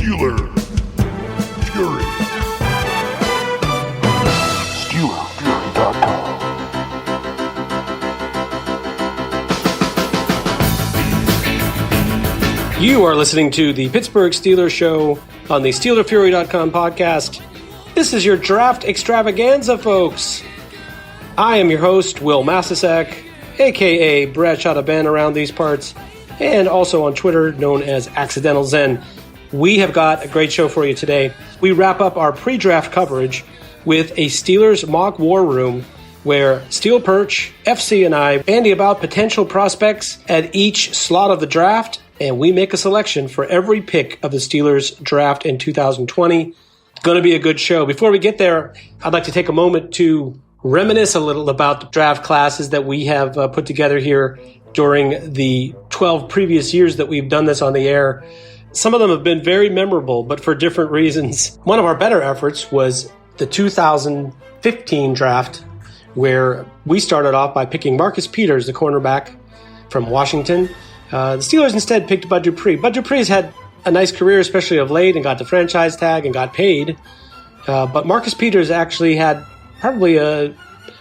Steeler Fury. SteelerFury.com. You are listening to the Pittsburgh Steelers Show on the SteelerFury.com podcast. This is your draft extravaganza, folks. I am your host, Will Massasak, a.k.a. Bradshaw Ben around these parts, and also on Twitter, known as Accidental Zen. We have got a great show for you today. We wrap up our pre-draft coverage with a Steelers mock war room where Steel Perch, FC, and I bandy about potential prospects at each slot of the draft, and we make a selection for every pick of the Steelers draft in 2020. It's going to be a good show. Before we get there, I'd like to take a moment to reminisce a little about the draft classes that we have put together here during the 12 previous years that we've done this on the air. Some of them have been very memorable, but for different reasons. One of our better efforts was the 2015 draft, where we started off by picking Marcus Peters, the cornerback from Washington. The Steelers instead picked Bud Dupree. Bud Dupree's had a nice career, especially of late, and got the franchise tag and got paid. But Marcus Peters actually had probably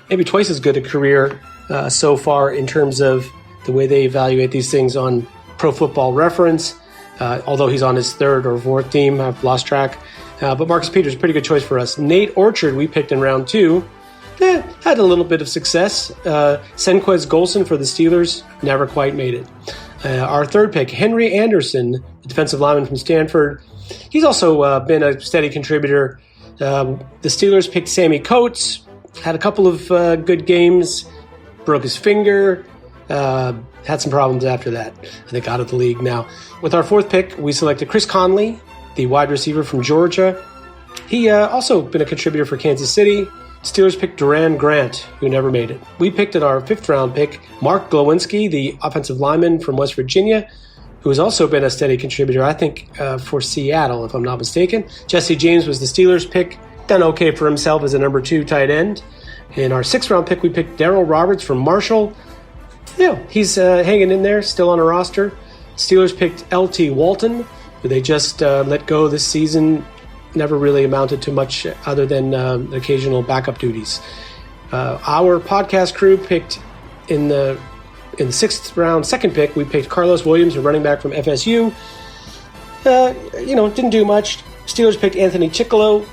maybe twice as good a career so far in terms of the way they evaluate these things on Pro Football Reference, although he's on his third or fourth team. I've lost track. But Marcus Peters is a pretty good choice for us. Nate Orchard, we picked in round 2. Had a little bit of success. Senquez Golson for the Steelers, never quite made it. Our third pick, Henry Anderson, the defensive lineman from Stanford. He's also been a steady contributor. The Steelers picked Sammy Coates, had a couple of good games, broke his finger, had some problems after that. I think out of the league now. With our fourth pick, we selected Chris Conley, the wide receiver from Georgia. He also been a contributor for Kansas City. Steelers picked Duran Grant, who never made it. We picked at our fifth round pick Mark Glowinski, the offensive lineman from West Virginia, who has also been a steady contributor, I think, for Seattle, if I'm not mistaken. Jesse James was the Steelers pick, done okay for himself as a number 2 tight end. In our sixth round pick, we picked Darryl Roberts from Marshall. He's hanging in there, still on a roster. Steelers picked L.T. Walton, who they just let go this season. Never really amounted to much other than occasional backup duties. Our podcast crew picked in the sixth round, second pick, we picked Carlos Williams, a running back from FSU. Didn't do much. Steelers picked Anthony Chickalo,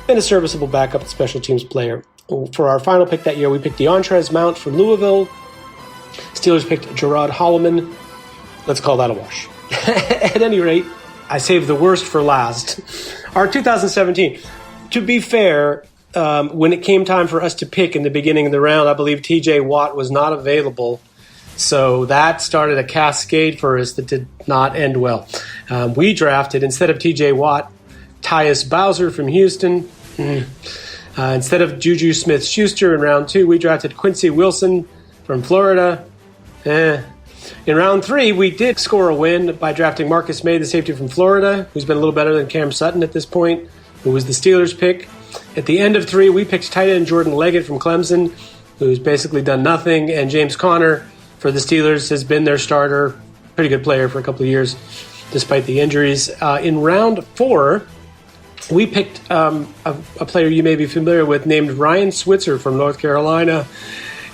been a serviceable backup special teams player. For our final pick that year, we picked DeAndres Mount from Louisville. Steelers picked Gerard Holloman. Let's call that a wash. At any rate, I saved the worst for last. Our 2017. To be fair, when it came time for us to pick in the beginning of the round, I believe TJ Watt was not available. So that started a cascade for us that did not end well. We drafted, instead of TJ Watt, Tyus Bowser from Houston. Instead of Juju Smith-Schuster in round 2, we drafted Quincy Wilson from Florida. In round 3, we did score a win by drafting Marcus May, the safety from Florida, who's been a little better than Cam Sutton at this point, who was the Steelers' pick. At the end of 3, we picked tight end Jordan Leggett from Clemson, who's basically done nothing, and James Conner for the Steelers has been their starter, pretty good player for a couple of years, despite the injuries. In round 4, we picked a player you may be familiar with named Ryan Switzer from North Carolina.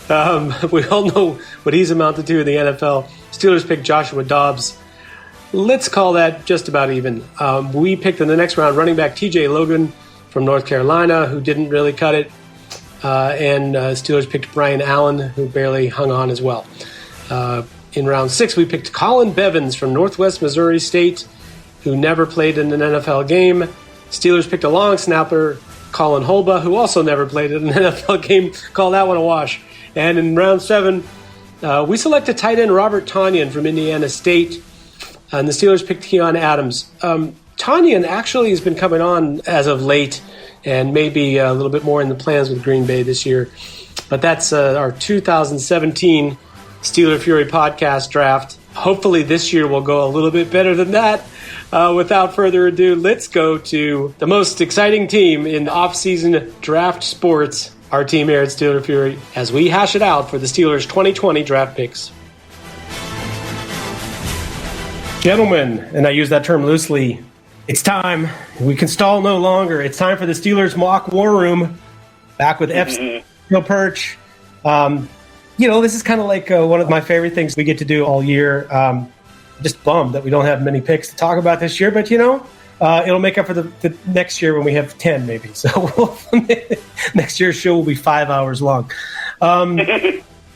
We all know what he's amounted to in the NFL. Steelers picked Joshua Dobbs. Let's call that just about even. We picked in the next round running back TJ Logan from North Carolina, who didn't really cut it. And Steelers picked Brian Allen, who barely hung on as well. In round 6, we picked Colin Bevins from Northwest Missouri State, who never played in an NFL game. Steelers picked a long snapper, Colin Holba, who also never played in an NFL game. Call that one a wash. And in round 7, we selected tight end Robert Tonyan from Indiana State, and the Steelers picked Keon Adams. Tonyan actually has been coming on as of late, and maybe a little bit more in the plans with Green Bay this year. But that's our 2017 Steeler Fury podcast draft. Hopefully this year will go a little bit better than that. Without further ado, let's go to the most exciting team in off-season draft sports, our team here at Steeler Fury, as we hash it out for the Steelers' 2020 draft picks. Gentlemen, and I use that term loosely, It's time. We can stall no longer. It's time for the Steelers mock war room. Back with F. Perch. This is kind of like one of my favorite things we get to do all year. Just bummed that we don't have many picks to talk about this year, but it'll make up for the next year when we have 10 maybe. So next year's show will be 5 hours long.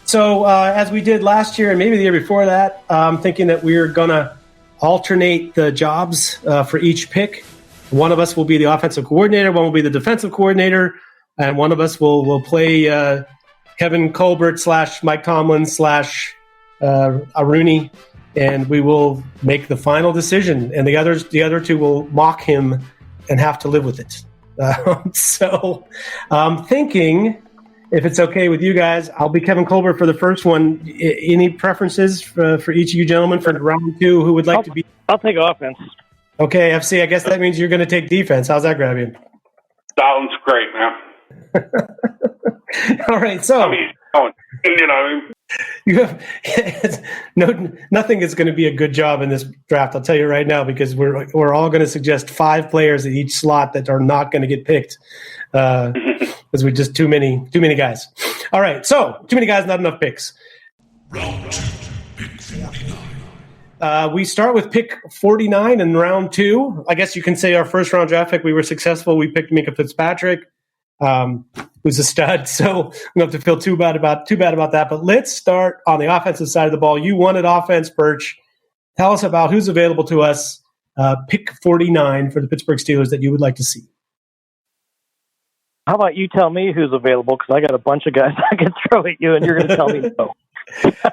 So as we did last year and maybe the year before that, I'm thinking that we're going to alternate the jobs for each pick. One of us will be the offensive coordinator, one will be the defensive coordinator, and one of us will play Kevin Colbert / Mike Tomlin / Rooney, and we will make the final decision. And the other two will mock him and have to live with it. So I'm thinking, if it's okay with you guys, I'll be Kevin Colbert for the first one. Any preferences for each of you gentlemen for round two? Who would like to be? I'll take offense. Okay, FC, I guess that means you're going to take defense. How's that grab you? Sounds great, man. All right, so nothing is going to be a good job in this draft. I'll tell you right now, because we're all going to suggest 5 players at each slot that are not going to get picked because we're just too many guys. All right, so too many guys, not enough picks. Round 2, pick 49. We start with pick 49 in round 2. I guess you can say our first round draft pick, we were successful. We picked Minka Fitzpatrick, who's a stud. So we don't have to feel too bad about that. But let's start on the offensive side of the ball. You wanted offense, Birch. Tell us about who's available to us. Pick 49 for the Pittsburgh Steelers that you would like to see. How about you tell me who's available? Because I got a bunch of guys I can throw at you, and you're going to tell me no.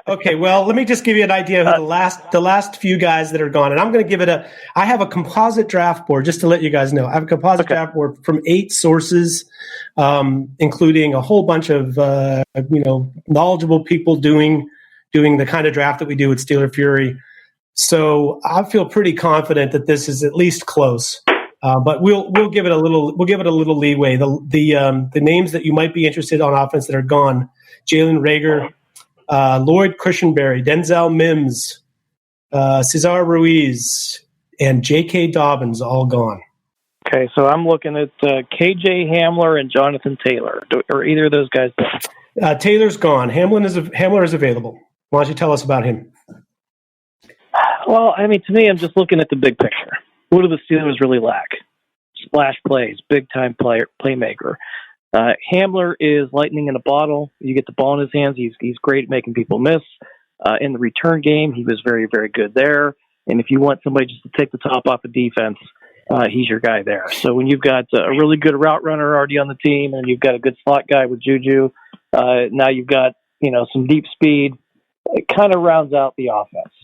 Okay, well, let me just give you an idea of the last few guys that are gone. And I'm going to give it I have a composite draft board, just to let you guys know. I have a composite draft board from 8 sources, including a whole bunch of, knowledgeable people doing the kind of draft that we do with Steeler Fury. So I feel pretty confident that this is at least close. But we'll give it a little leeway. The names that you might be interested on offense that are gone: Jalen Reagor, Lloyd Cushenberry, Denzel Mims, Cesar Ruiz, and J.K. Dobbins, all gone. Okay, so I'm looking at K.J. Hamler and Jonathan Taylor. Are either of those guys there? Taylor's gone. Hamler is available. Why don't you tell us about him? Well, I mean, to me, I'm just looking at the big picture. What do the Steelers really lack? Splash plays, big-time playmaker. Hamler is lightning in a bottle. You get the ball in his hands. He's great at making people miss. In the return game, he was very, very good there. And if you want somebody just to take the top off of defense, he's your guy there. So when you've got a really good route runner already on the team, and you've got a good slot guy with Juju, now you've got some deep speed. It kind of rounds out the offense.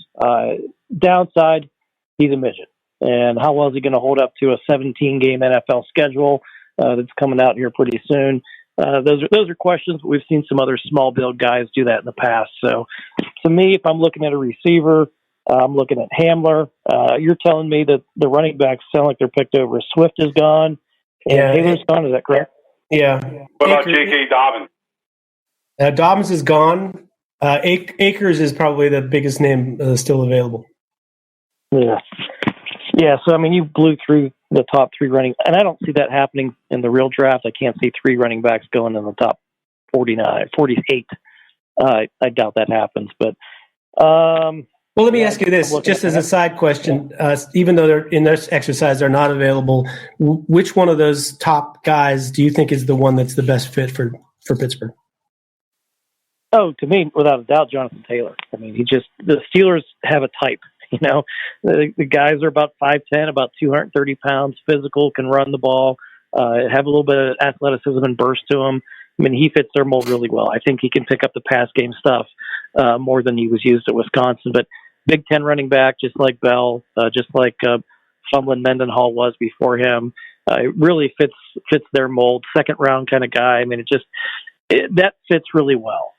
Downside, he's a midget. And how well is he going to hold up to a 17-game NFL schedule that's coming out here pretty soon? Those are questions. We've seen some other small build guys do that in the past. So to me, if I'm looking at a receiver, I'm looking at Hamler. You're telling me that the running backs sound like they're picked over. Swift is gone, and Taylor's gone. Is that correct? Yeah. What about J.K. Dobbins? Dobbins is gone. Akers is probably the biggest name still available. Yeah. Yeah, so, I mean, you blew through the top 3 running, and I don't see that happening in the real draft. I can't see 3 running backs going in the top 48. I doubt that happens. But well, let me ask you this, just as a side question. Even though they're in this exercise, they're not available, which one of those top guys do you think is the one that's the best fit for Pittsburgh? Oh, to me, without a doubt, Jonathan Taylor. I mean, the Steelers have a type. The guys are about 5'10", about 230 pounds, physical, can run the ball, have a little bit of athleticism and burst to him. I mean, he fits their mold really well. I think he can pick up the pass game stuff more than he was used at Wisconsin. But Big Ten running back, just like Bell, just like Sumlin Mendenhall was before him. It really fits their mold. Second round kind of guy. I mean, that fits really well.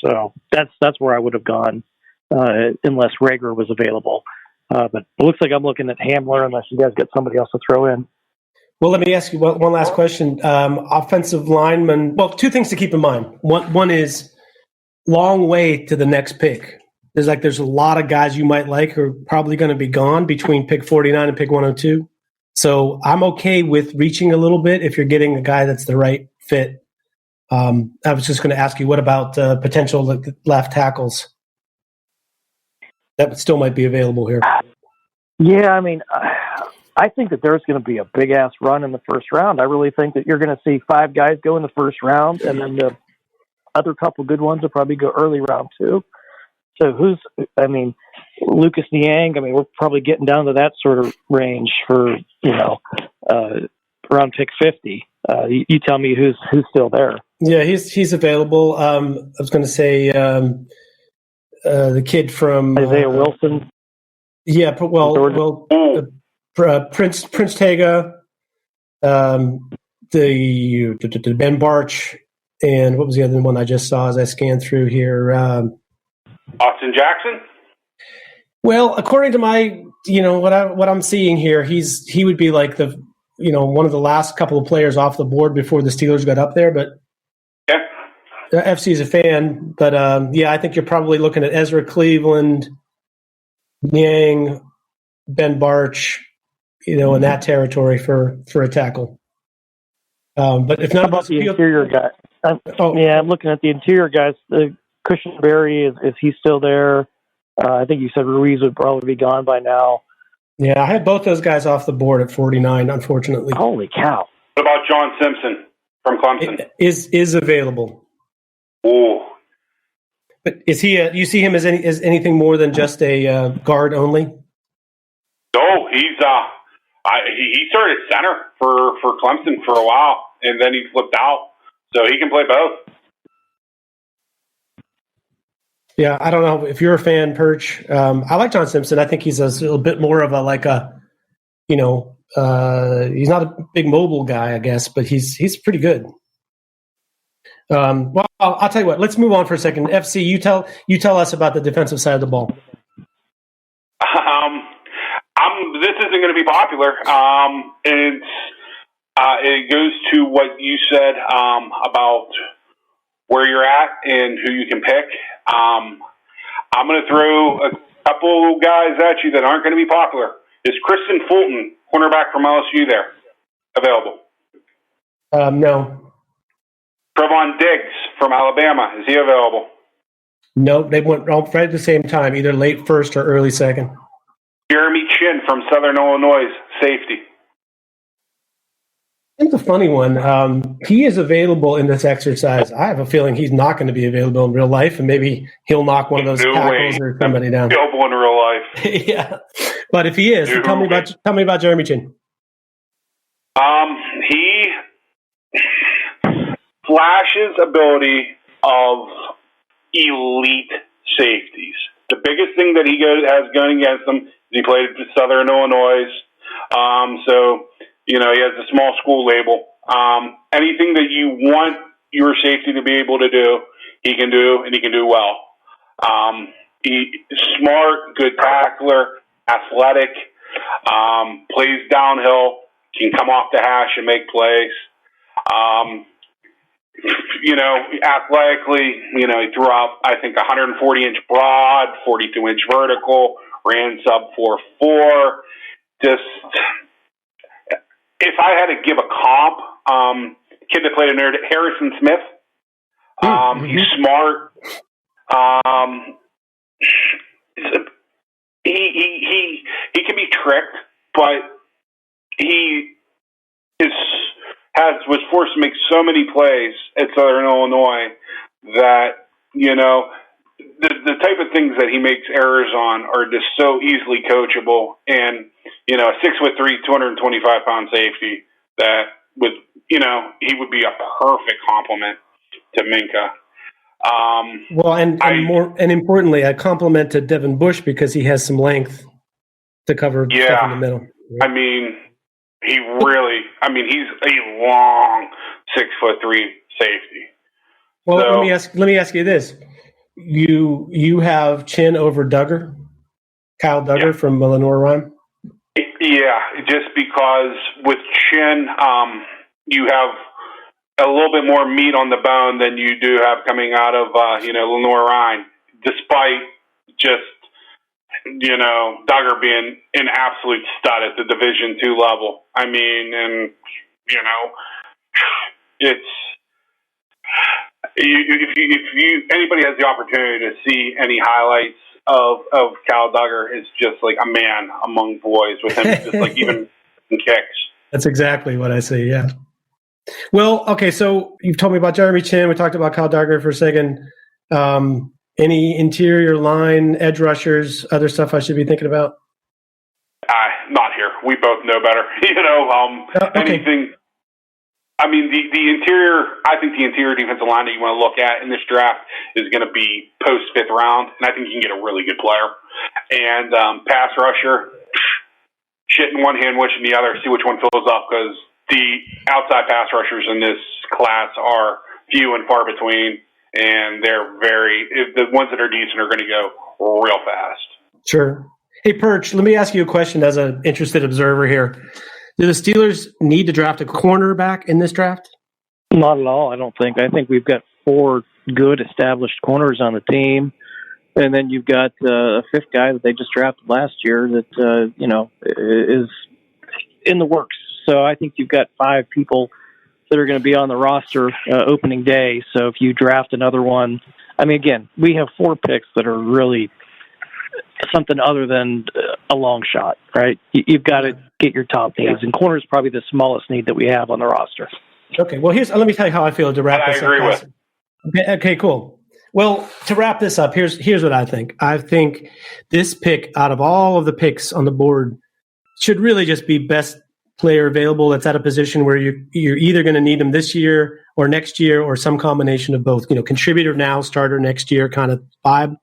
So that's where I would have gone. Unless Reagor was available. But it looks like I'm looking at Hamler unless you guys get somebody else to throw in. Well, let me ask you one last question. Offensive lineman, well, 2 things to keep in mind. One is long way to the next pick. there's a lot of guys you might like who are probably going to be gone between pick 49 and pick 102. So I'm okay with reaching a little bit if you're getting a guy that's the right fit. I was just going to ask you, what about potential left tackles? That still might be available here. Yeah, I mean, I think that there's going to be a big-ass run in the first round. I really think that you're going to see 5 guys go in the first round, and then the other couple good ones will probably go early round 2. So Lucas Niang, we're probably getting down to that sort of range for, around pick 50. You tell me who's still there. Yeah, he's available. I was going to say the kid from Isaiah Wilson. Yeah, Prince Tega, the Ben Barch, and what was the other one I just saw as I scanned through here? Austin Jackson. Well, according to my, what I'm seeing here, he would be like the, one of the last couple of players off the board before the Steelers got up there. But yeah, FC is a fan. But I think you're probably looking at Ezra Cleveland, Yang, Ben Barch, in that territory for a tackle. But if not, about the interior guy? I'm looking at the interior guys. The Cushenberry, is he still there? I think you said Ruiz would probably be gone by now. Yeah, I had both those guys off the board at 49, unfortunately. Holy cow. What about John Simpson from Clemson? Is available. Ooh. But is he? You see him as anything more than just a guard only? No, he started center for Clemson for a while, and then he flipped out, so he can play both. Yeah, I don't know if you're a fan, Perch. I like John Simpson. I think he's a little bit more of he's not a big mobile guy, I guess, but he's pretty good. Well, I'll tell you what. Let's move on for a second. FC, you tell us about the defensive side of the ball. This isn't going to be popular. It goes to what you said about where you're at and who you can pick. I'm going to throw a couple guys at you that aren't going to be popular. Is Kristen Fulton, cornerback from LSU, there available? No. Trevon Diggs from Alabama, is he available? No, they went right at the same time, either late first or early second. Jeremy Chin from Southern Illinois, safety. I think the funny one, he is available in this exercise. I have a feeling he's not going to be available in real life, and maybe he'll knock one of those tackles or somebody down. Available in real life. Yeah, but if he is, tell me about Jeremy Chin. He flashes ability of elite safeties. The biggest thing that he has going against him is he played at Southern Illinois, so he has a small school label. Anything that you want your safety to be able to do, he can do, and he can do well. He's smart, good tackler, athletic, plays downhill, can come off the hash and make plays. Athletically, he threw out, I think, 140-inch broad, 42-inch vertical, ran sub 4.4. Just, if I had to give a comp, kid that played in there, Harrison Smith. He's smart. He can be tricked, but he was forced to make so many plays at Southern Illinois that, the type of things that he makes errors on are just so easily coachable. And, a 6'3", 225-pound safety that would, he would be a perfect complement to Minka. And importantly, a compliment to Devin Bush because he has some length to cover stuff in the middle. He's a long 6'3" safety. Well, so, let me ask you this: you have Chin over Duggar, Kyle Duggar from Lenoir-Rhyme? Yeah, just because with Chin, you have a little bit more meat on the bone than you do have coming out of Lenoir-Rhyme, despite just, Duggar being an absolute stud at the Division II level. I mean, and, it's, if anybody has the opportunity to see any highlights of Cal Duggar, it's just like a man among boys with him, just like even in kicks. That's exactly what I see, yeah. Well, okay, so you've told me about Jeremy Chin. We talked about Cal Duggar for a second. Any interior line, edge rushers, other stuff I should be thinking about? Not here. We both know better. Okay. Anything. I mean, the interior, I think the interior defensive line that you want to look at in this draft is going to be post-fifth round, and I think you can get a really good player. And pass rusher, shit in one hand, wish in the other, see which one fills up, because the outside pass rushers in this class are few and far between, and the ones that are decent are going to go real fast. Sure. Hey, Perch, let me ask you a question as an interested observer here. Do the Steelers need to draft a cornerback in this draft? Not at all, I don't think. I think we've got 4 good established corners on the team, and then you've got a 5th guy that they just drafted last year that, is in the works. So I think you've got 5 people that are going to be on the roster opening day. So if you draft another one, I mean, again, we have 4 picks that are really something other than a long shot, right? You've got to get your top needs, and corner is probably the smallest need that we have on the roster. Okay, well, let me tell you how I feel to wrap this up. I agree with. Okay, cool. Well, to wrap this up, here's what I think. I think this pick, out of all of the picks on the board, should really just be best player available that's at a position where you're either going to need them this year or next year or some combination of both. Contributor now, starter next year kind of vibe.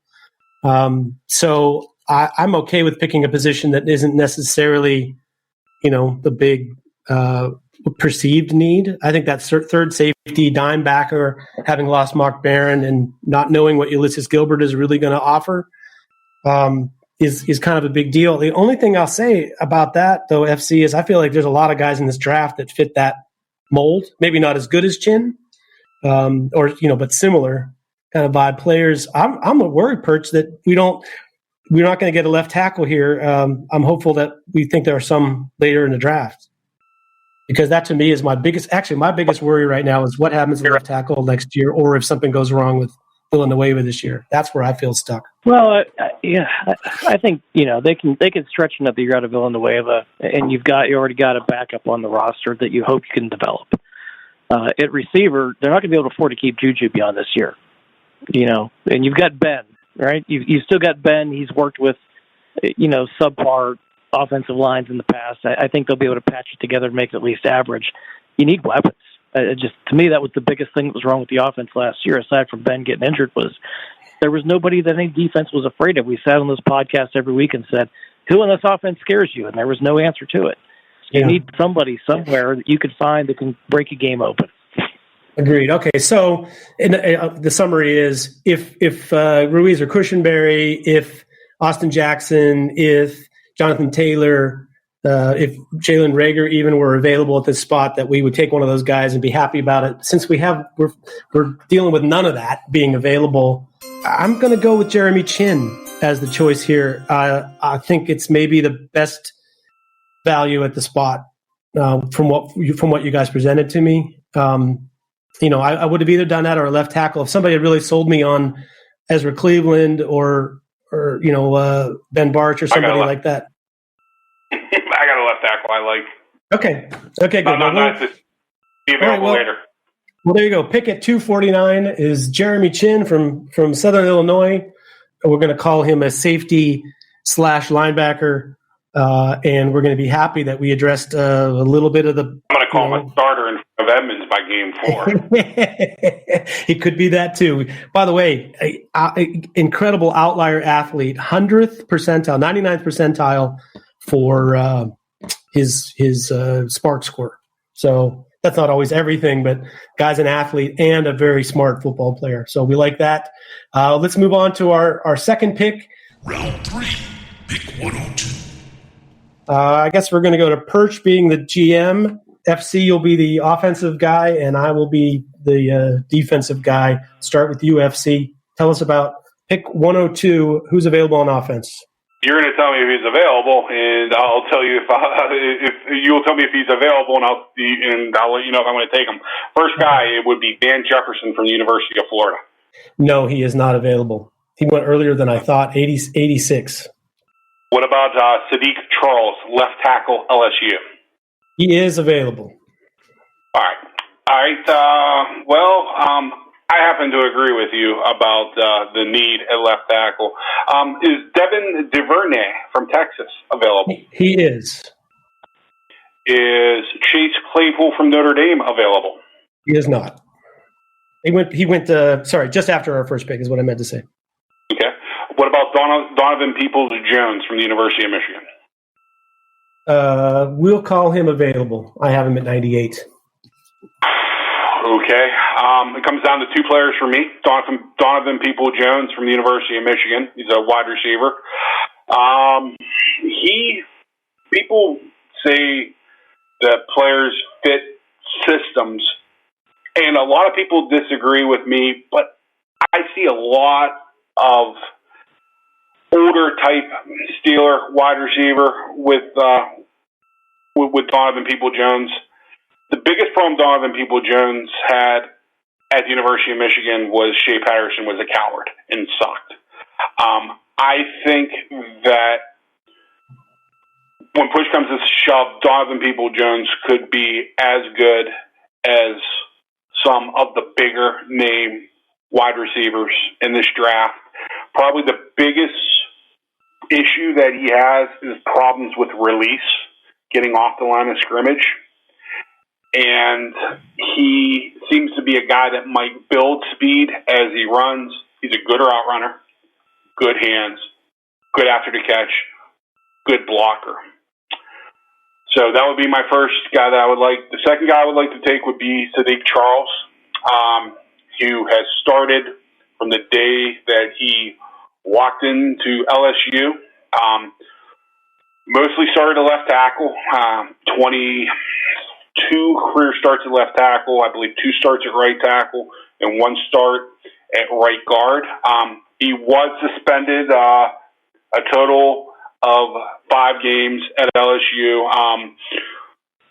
So I'm okay with picking a position that isn't necessarily, the big perceived need. I think that third safety, dime backer, having lost Mark Barron and not knowing what Ulysses Gilbert is really going to offer, is kind of a big deal. The only thing I'll say about that, though, FC, is I feel like there's a lot of guys in this draft that fit that mold. Maybe not as good as Chin, but similar kind of vibe players. I'm worried, Perch, that we're not going to get a left tackle here. I'm hopeful that we think there are some later in the draft, because that to me is my biggest worry right now is what happens to left tackle next year, or if something goes wrong with Villanueva this year. That's where I feel stuck. Well, I think they can stretch another year out of Villanueva, and you already got a backup on the roster that you hope you can develop. At receiver, they're not going to be able to afford to keep Juju beyond this year. And you've got Ben, right? You've still got Ben. He's worked with, subpar offensive lines in the past. I think they'll be able to patch it together and make it at least average. You need weapons. To me, that was the biggest thing that was wrong with the offense last year, aside from Ben getting injured, was there was nobody that any defense was afraid of. We sat on this podcast every week and said, who in this offense scares you? And there was no answer to it. So you need somebody somewhere that you can find that can break a game open. Agreed. Okay, so the summary is if Ruiz or Cushenberry, if Austin Jackson, if Jonathan Taylor, if Jalen Reagor even were available at this spot, that we would take one of those guys and be happy about it. Since we're dealing with none of that being available, I'm going to go with Jeremy Chin as the choice here. I think it's maybe the best value at the spot from what you guys presented to me. I would have either done that or a left tackle. If somebody had really sold me on Ezra Cleveland or Ben Barch or somebody like that. I got a left tackle I like. Okay, good. Not to be available later. Well, there you go. Pick at 249 is Jeremy Chin from Southern Illinois. We're going to call him a safety / linebacker, and we're going to be happy that we addressed a little bit of the. I'm going to call him a starter in front of Edmonds by game 4. He could be that too. By the way, incredible outlier athlete, 100th percentile, 99th percentile for his SPARQ score. So that's not always everything, but guy's an athlete and a very smart football player. So we like that. Let's move on to our second pick. Round 3, pick 102. I guess we're going to go to Perch being the GM. FC, you'll be the offensive guy, and I will be the defensive guy. Start with you, FC. Tell us about Pick 102. Who's available on offense? You're going to tell me if he's available, and I'll tell you if you'll tell me if he's available, and I'll let you know if I'm going to take him. First guy, it would be Van Jefferson from the University of Florida. No, he is not available. He went earlier than I thought, 86. What about Sadiq Charles, left tackle, LSU? He is available. All right. I happen to agree with you about the need at left tackle. Is Devin DuVernay from Texas available? He is. Is Chase Claypool from Notre Dame available? He is not. He went. Just after our first pick is what I meant to say. Okay. What about Donovan Peoples-Jones from the University of Michigan? We'll call him available. I have him at 98. Okay. It comes down to two players for me. Donovan Peoples-Jones from the University of Michigan. He's a wide receiver. People say that players fit systems, and a lot of people disagree with me, but I see a lot of older type Steeler wide receiver with Donovan Peoples-Jones. The biggest problem Donovan Peoples-Jones had at the University of Michigan was Shea Patterson was a coward and sucked. I think that when push comes to shove, Donovan Peoples-Jones could be as good as some of the bigger name wide receivers in this draft. Probably the biggest issue that he has is problems with release, getting off the line of scrimmage. And he seems to be a guy that might build speed as he runs. He's a good route runner, good hands, good after the catch, good blocker. So that would be my first guy that I would like. The second guy I would like to take would be Sadiq Charles, who has started from the day that he walked into LSU. Mostly started at left tackle, 22 career starts at left tackle, I believe 2 starts at right tackle, and 1 start at right guard. He was suspended a total of 5 games at LSU.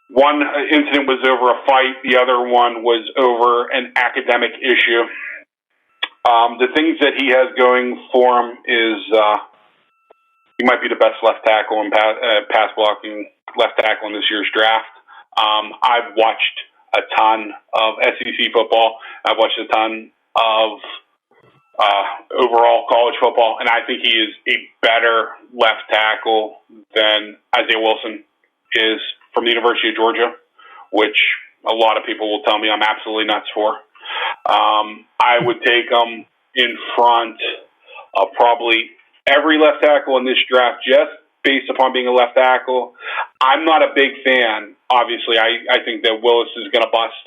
One incident was over a fight. The other one was over an academic issue. The things that he has going for him is he might be the best left tackle and pass blocking left tackle in this year's draft. I've watched a ton of SEC football. I've watched a ton of overall college football, and I think he is a better left tackle than Isaiah Wilson is from the University of Georgia, which a lot of people will tell me I'm absolutely nuts for. I would take him in front of probably every left tackle in this draft just based upon being a left tackle. I'm not a big fan. Obviously, I think that Willis is going to bust.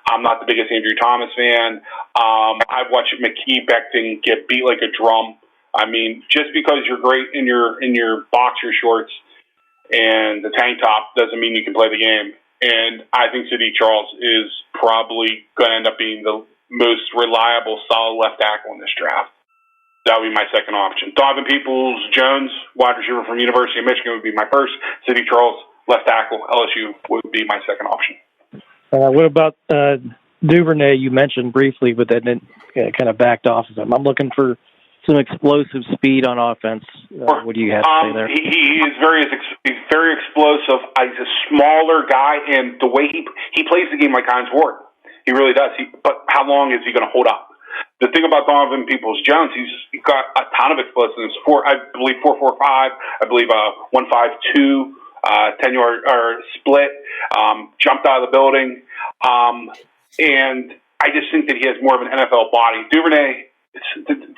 I'm not the biggest Andrew Thomas fan. I've watched McKee Becton get beat like a drum. I mean, just because you're great in your boxer shorts and the tank top doesn't mean you can play the game. And I think Sadiq Charles is probably going to end up being the most reliable, solid left tackle in this draft. That would be my second option. Donovan Peoples-Jones, wide receiver from University of Michigan, would be my first. Sadiq Charles, left tackle, LSU, would be my second option. What about Duvernay? You mentioned briefly, but then kind of backed off of him. I'm looking for some explosive speed on offense. What do you have to say there? He is he's very explosive. He's a smaller guy, and the way he plays the game like Hines Ward. He really does. But how long is he going to hold up? The thing about Donovan Peoples-Jones, he's got a ton of explosiveness. I believe 4.45. I believe 1.52. 10-yard or split. Jumped out of the building, and I just think that he has more of an NFL body. Duvernay,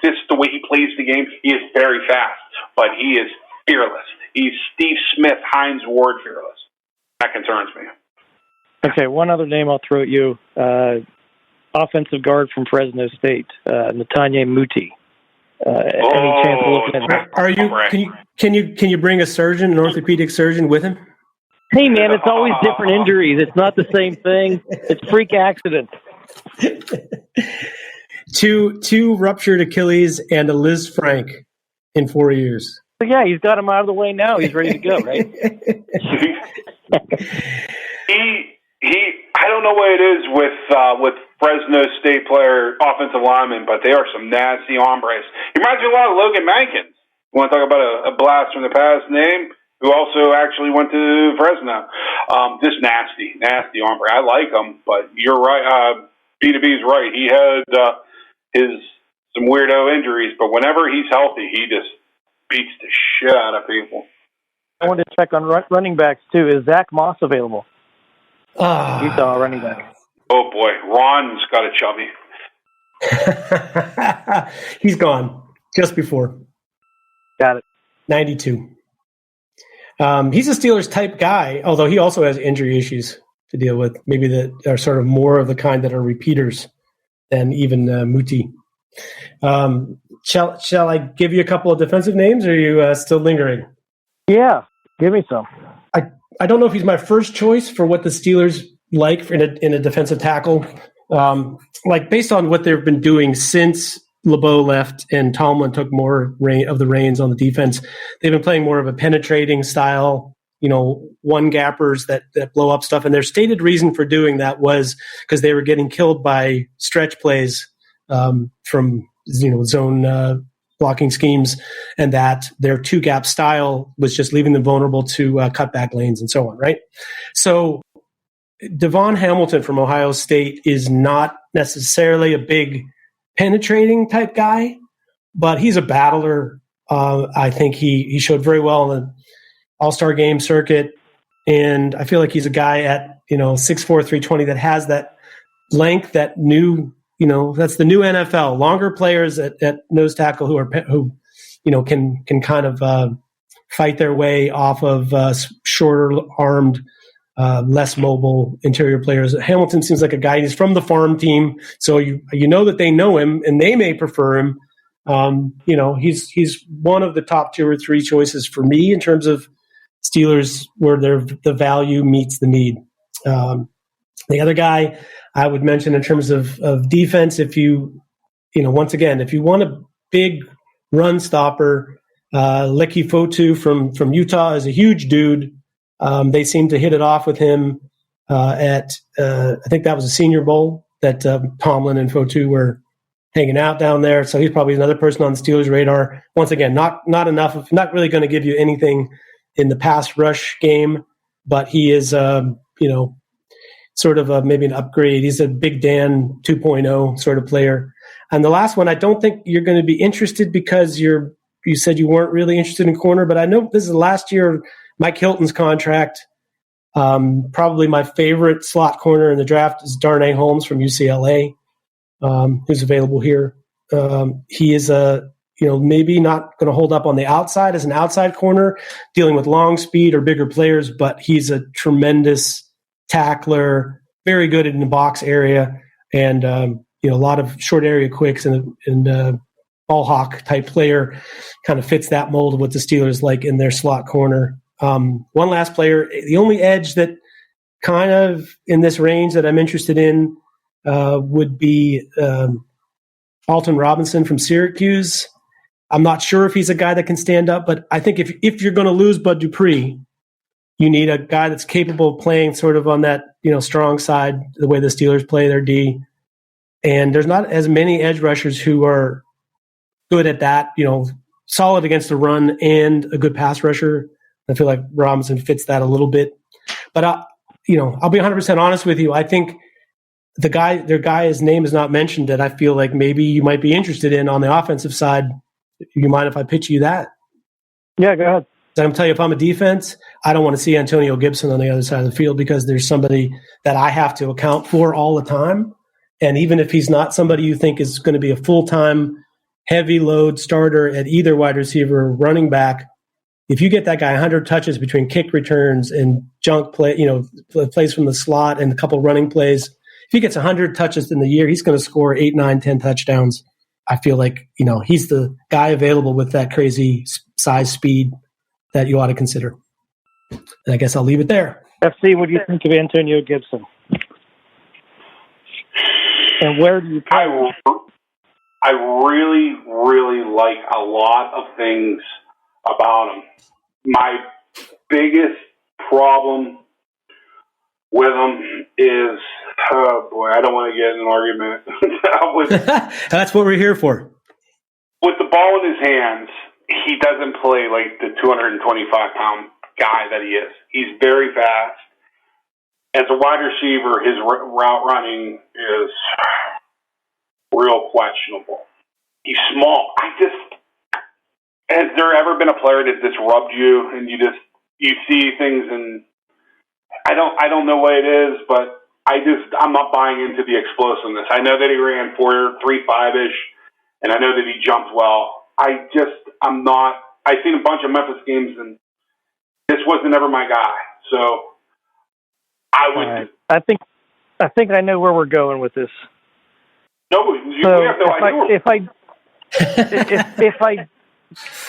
just the way he plays the game, he is very fast, but he is fearless. He's Steve Smith, Hines Ward fearless. That concerns me. Okay, one other name I'll throw at you. Offensive guard from Fresno State, Netanya Muti. Any chance of looking at that? Are you? Can you bring a surgeon, an orthopedic surgeon, with him? Hey man, it's always different injuries. It's not the same thing. It's freak accidents. two ruptured Achilles and a Liz Frank in 4 years. But yeah, he's got him out of the way now. He's ready to go, right? I don't know what it is with Fresno State player offensive linemen, but they are some nasty hombres. He reminds me a lot of Logan Mankins. You want to talk about a blast from the past name, who also actually went to Fresno. Just nasty hombre. I like him, but you're right. B2B's right. He had some weirdo injuries, but whenever he's healthy, he just beats the shit out of people. I wanted to check on running backs, too. Is Zach Moss available? Utah running back. Oh, boy. Ron's got a chubby. He's gone just before. Got it. 92. He's a Steelers type guy, although he also has injury issues to deal with, maybe that are sort of more of the kind that are repeaters than even Muti. Shall I give you a couple of defensive names, or are you still lingering? Yeah, give me some. I don't know if he's my first choice for what the Steelers like in a defensive tackle. Like based on what they've been doing since LeBeau left and Tomlin took more of the reins on the defense, they've been playing more of a penetrating style, one gappers that blow up stuff. And their stated reason for doing that was because they were getting killed by stretch plays from zone blocking schemes, and that their two gap style was just leaving them vulnerable to cutback lanes and so on. Right. So Devon Hamilton from Ohio State is not necessarily a big penetrating type guy, but he's a battler. I think he showed very well in the All-Star game circuit. And I feel like he's a guy at, 6'4", 320 that has that length, that new, that's the new NFL. Longer players at nose tackle who can kind of fight their way off of shorter armed, less mobile interior players. Hamilton seems like a guy. He's from the farm team, so you know that they know him and they may prefer him. He's one of the top 2 or 3 choices for me in terms of Steelers where the value meets the need. The other guy I would mention in terms of defense, if once again, if you want a big run stopper, Leki Fotu from Utah is a huge dude. They seem to hit it off with him at I think that was a Senior Bowl that Tomlin and Fotu were hanging out down there. So he's probably another person on the Steelers' radar. Once again, not enough, not really going to give you anything in the pass rush game, but he is sort of maybe an upgrade. He's a Big Dan 2.0 sort of player. And the last one, I don't think you're going to be interested because you said you weren't really interested in corner, but I know this is the last year of Mike Hilton's contract. Probably my favorite slot corner in the draft is Darnay Holmes from UCLA, who's available here. He is maybe not going to hold up on the outside as an outside corner, dealing with long speed or bigger players, but he's a tremendous tackler, very good in the box area, and a lot of short area quicks and ball hawk type player. Kind of fits that mold of what the Steelers like in their slot corner. One last player, the only edge that kind of in this range that I'm interested in would be Alton Robinson from Syracuse. I'm not sure if he's a guy that can stand up, but I think if you're going to lose Bud Dupree, you need a guy that's capable of playing sort of on that, strong side, the way the Steelers play their D. And there's not as many edge rushers who are good at that, solid against the run and a good pass rusher. I feel like Robinson fits that a little bit. But, I'll be 100% honest with you. I think their guy's name is not mentioned that I feel like maybe you might be interested in on the offensive side. You mind if I pitch you that? Yeah, go ahead. I'm going to tell you, if I'm a defense, I don't want to see Antonio Gibson on the other side of the field because there's somebody that I have to account for all the time. And even if he's not somebody you think is going to be a full-time, heavy load starter at either wide receiver or running back, if you get that guy 100 touches between kick returns and junk play, plays from the slot and a couple running plays, if he gets 100 touches in the year, he's going to score 8, 9, 10 touchdowns. I feel like, he's the guy available with that crazy size speed that you ought to consider. And I guess I'll leave it there. FC, what do you think of Antonio Gibson? And where do you play? I really, really like a lot of things about him. My biggest problem with him is, oh boy, I don't want to get in an argument. That's what we're here for. With the ball in his hands, he doesn't play like the 225-pound guy that he is. He's very fast. As a wide receiver, his route running is real questionable. He's small. Has there ever been a player that just rubbed you and you see things and I don't know what it is, but I'm not buying into the explosiveness. I know that he ran 4.35-ish, and I know that he jumped well. I'm not. I've seen a bunch of Memphis games, and this wasn't ever my guy. So I would. Right. I think I know where we're going with this. No, you have no idea.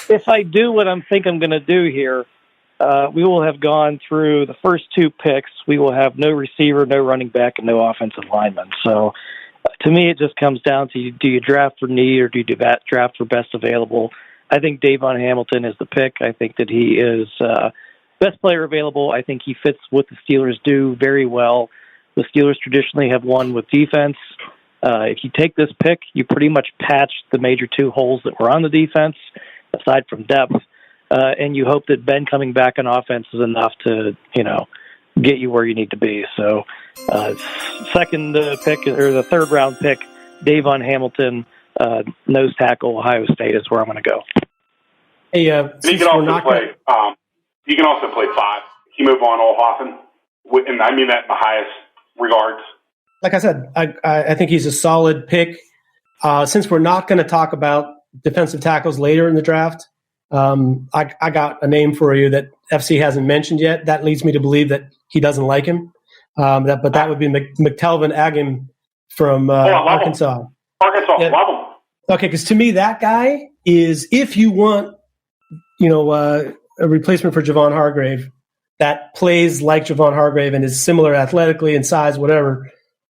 If I do what I think I'm going to do here, we will have gone through the first two picks. We will have no receiver, no running back, and no offensive lineman. So to me, it just comes down to do you draft for need or do you draft for best available? I think Davon Hamilton is the pick. I think that he is best player available. I think he fits what the Steelers do very well. The Steelers traditionally have won with defense. If you take this pick, you pretty much patch the major two holes that were on the defense, aside from depth. And you hope that Ben coming back on offense is enough to, get you where you need to be. So, second pick or the third round pick, Davon Hamilton, nose tackle, Ohio State is where I'm going to go. Hey, he can also play. He can also play 5. He moved on Olhoffen, and I mean that in the highest regards. Like I said, I think he's a solid pick. Since we're not going to talk about defensive tackles later in the draft, I got a name for you that FC hasn't mentioned yet. That leads me to believe that he doesn't like him. But that would be McTelvin Agim from Arkansas. Arkansas, yeah. Love him. Okay, because to me that guy is, if you want, a replacement for Javon Hargrave that plays like Javon Hargrave and is similar athletically and size, whatever.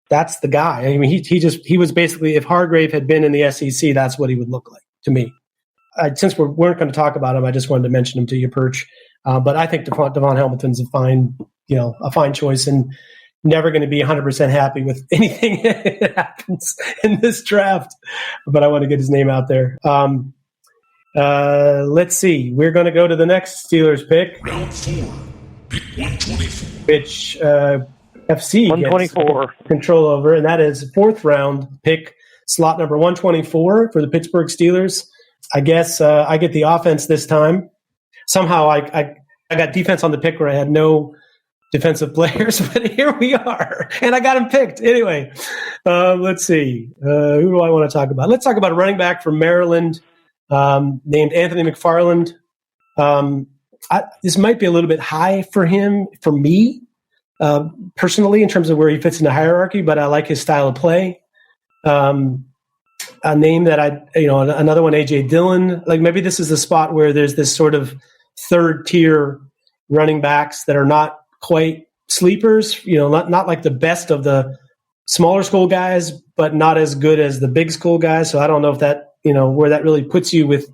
That's the guy. I mean, he was basically, if Hargrave had been in the SEC, that's what he would look like to me. Since we weren't going to talk about him, I just wanted to mention him to you, Perch. But I think Davon Hamilton's a fine choice, and never going to be 100% happy with anything that happens in this draft. But I want to get his name out there. Let's see. We're going to go to the next Steelers pick. Round 4, pick 124. Which FC 124 gets control over, and that is 4th round pick, slot number 124 for the Pittsburgh Steelers. I guess I get the offense this time. Somehow I got defense on the pick where I had no defensive players, but here we are, and I got him picked. Anyway, let's see. Who do I want to talk about? Let's talk about a running back from Maryland named Anthony McFarland. This might be a little bit high for me, personally, in terms of where he fits in the hierarchy, but I like his style of play. A name that another one, A.J. Dillon. Like, maybe this is the spot where there's this sort of third tier running backs that are not quite sleepers, not like the best of the smaller school guys, but not as good as the big school guys. So I don't know if that, where that really puts you with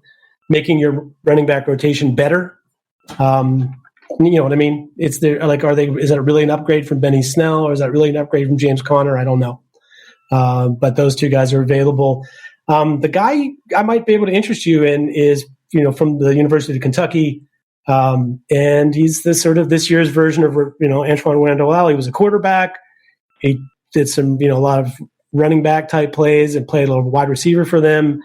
making your running back rotation better. You know what I mean? Is that really an upgrade from Benny Snell, or is that really an upgrade from James Conner? I don't know. But those two guys are available. The guy I might be able to interest you in is, from the University of Kentucky. And he's this year's version of, Antoine Randall. He was a quarterback. He did some, a lot of running back type plays and played a little wide receiver for them.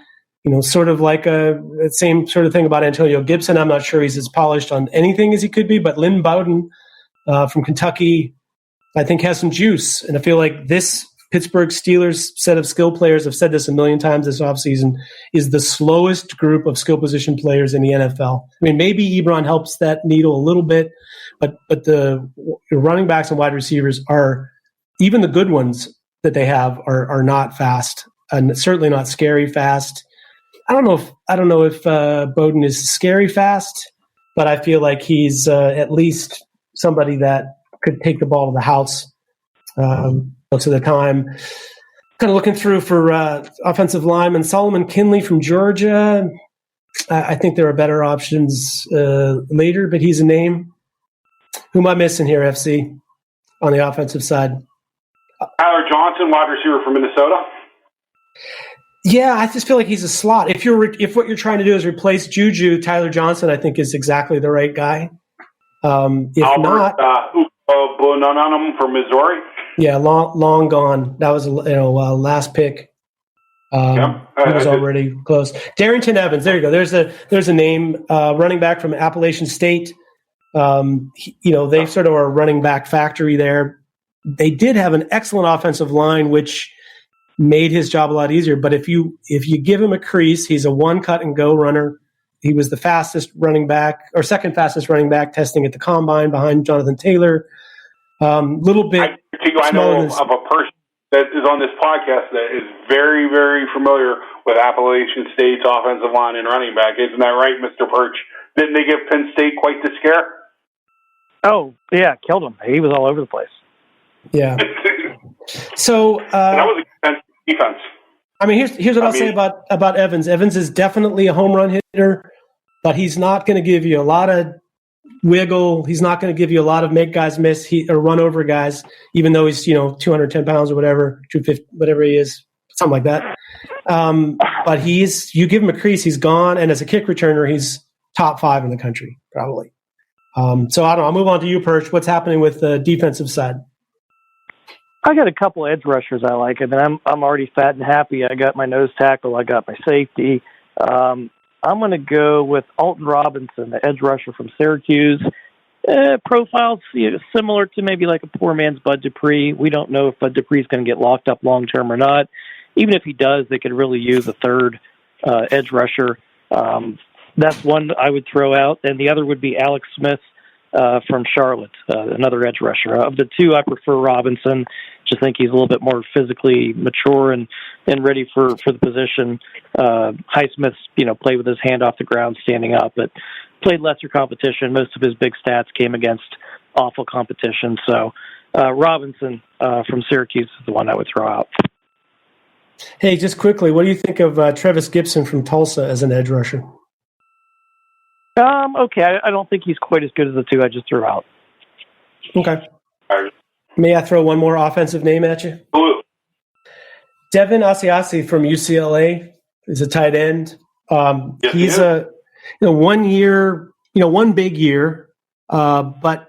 Sort of like the same sort of thing about Antonio Gibson. I'm not sure he's as polished on anything as he could be, but Lynn Bowden from Kentucky, I think, has some juice. And I feel like this Pittsburgh Steelers set of skill players, I've said this a million times this offseason, is the slowest group of skill position players in the NFL. I mean, maybe Ebron helps that needle a little bit, but the running backs and wide receivers are, even the good ones that they have are not fast, and certainly not scary fast. I don't know if Bowden is scary fast, but I feel like he's at least somebody that could take the ball to the house most of the time. kind of looking through for offensive lineman Solomon Kinley from Georgia. I think there are better options later, but he's a name. Who am I missing here, FC, on the offensive side? Tyler Johnson, wide receiver from Minnesota. Yeah, I just feel like he's a slot. If what you're trying to do is replace Juju, Tyler Johnson, I think is exactly the right guy. If Albert, not, Bonanum from Missouri. Yeah, long gone. That was last pick. He was already close. Darrington Evans. There you go. There's a name. Running back from Appalachian State. They sort of are a running back factory there. They did have an excellent offensive line, which made his job a lot easier. But if you give him a crease, he's a one cut and go runner. He was the fastest running back or second fastest running back testing at the combine behind Jonathan Taylor. Little bit. I know of a person that is on this podcast that is very, very familiar with Appalachian State's offensive line and running back. Isn't that right, Mr. Perch? Didn't they give Penn State quite the scare? Oh, yeah, killed him. He was all over the place. Yeah. So that was a defense. I mean, here's what I'll say about Evans. Evans is definitely a home run hitter, but he's not going to give you a lot of wiggle. He's not going to give you a lot of make guys miss or run over guys, even though he's 210 pounds or whatever, 250, whatever he is, something like that. But you give him a crease, he's gone, and as a kick returner, he's top 5 in the country probably. So I don't know. I'll move on to you, Perch. What's happening with the defensive side? I got a couple edge rushers I like. I mean, I'm already fat and happy. I got my nose tackle. I got my safety. I'm going to go with Alton Robinson, the edge rusher from Syracuse. Profiles similar to maybe like a poor man's Bud Dupree. We don't know if Bud Dupree is going to get locked up long term or not. Even if he does, they could really use a third edge rusher. That's one I would throw out. And the other would be Alex Smith from Charlotte, another edge rusher. Of the two, I prefer Robinson. Just think he's a little bit more physically mature and ready for the position. Highsmith's, played with his hand off the ground, standing up, but played lesser competition. Most of his big stats came against awful competition. So Robinson from Syracuse is the one I would throw out. Hey, just quickly, what do you think of Trevis Gibson from Tulsa as an edge rusher? Okay, I don't think he's quite as good as the two I just threw out. Okay. May I throw one more offensive name at you? Devin Asiasi from UCLA is a tight end. He's a 1 year, one big year. But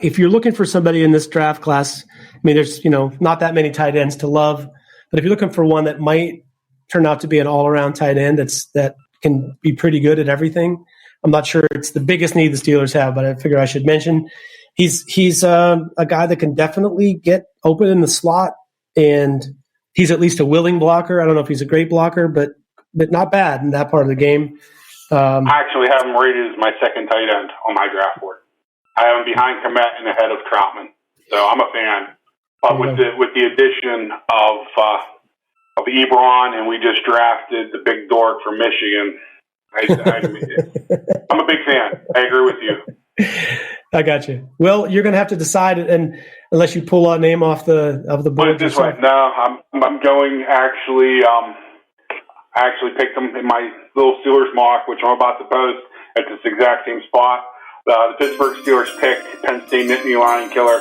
if you're looking for somebody in this draft class, I mean, there's not that many tight ends to love. But if you're looking for one that might turn out to be an all-around tight end that can be pretty good at everything, I'm not sure it's the biggest need the Steelers have, but I figure I should mention he's a guy that can definitely get open in the slot, and he's at least a willing blocker. I don't know if he's a great blocker, but not bad in that part of the game. I actually have him rated as my second tight end on my draft board. I have him behind Komet and ahead of Troutman, so I'm a fan. But with the addition of Ebron, and we just drafted the big dork from Michigan, I'm a big fan. I agree with you. I got you. Well, you're going to have to decide, and unless you pull a name off the board. Put it this way. No, I'm going actually. I actually picked them in my little Steelers mock, which I'm about to post at this exact same spot. The Pittsburgh Steelers picked Penn State Nittany Lion killer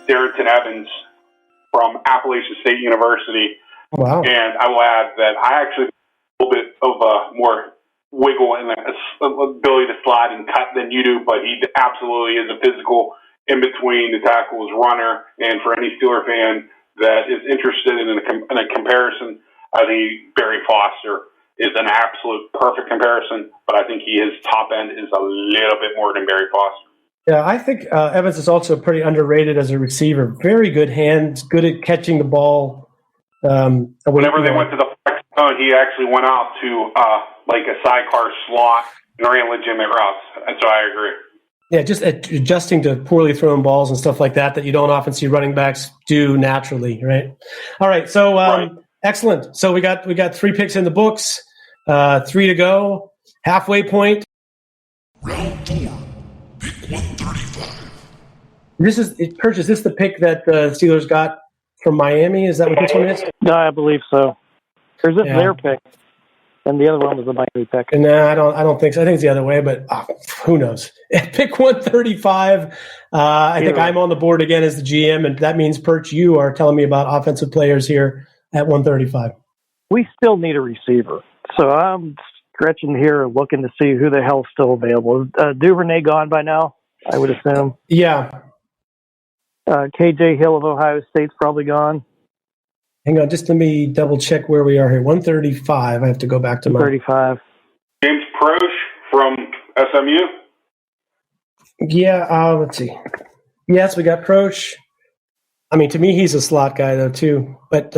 Darrington Evans from Appalachian State University. Wow! And I will add that I actually a little bit of a more wiggle and ability to slide and cut than you do, but he absolutely is a physical in between the tackles runner. And for any Steeler fan that is interested in a comparison, I think Barry Foster is an absolute perfect comparison, but I think his top end is a little bit more than Barry Foster. Yeah, I think Evans is also pretty underrated as a receiver. Very good hands, good at catching the ball. Whenever they went to the flex zone, he actually went out to like a sidecar slot and ran legitimate routes. And so I agree. Yeah, just adjusting to poorly thrown balls and stuff like that you don't often see running backs do naturally, right? All right, so excellent. So we got 3 picks in the books, 3 to go, halfway point. Round 4, pick 135. Is this the pick that the Steelers got from Miami. Is that what this one is? No, I believe so. Or is this Yeah. their pick? And the other one was the Miami pick. No, I don't think so. I think it's the other way, but who knows? Pick 135. I think I'm on the board again as the GM, and that means, Perch, you are telling me about offensive players here at 135. We still need a receiver. So I'm stretching here looking to see who the hell's still available. Duvernay gone by now, I would assume. Yeah. KJ Hill of Ohio State's probably gone. Hang on, just let me double check where we are here. 135. I have to go back to my 35. James Proche from SMU. Yeah, let's see. Yes, we got Proche. I mean, to me, he's a slot guy though too. But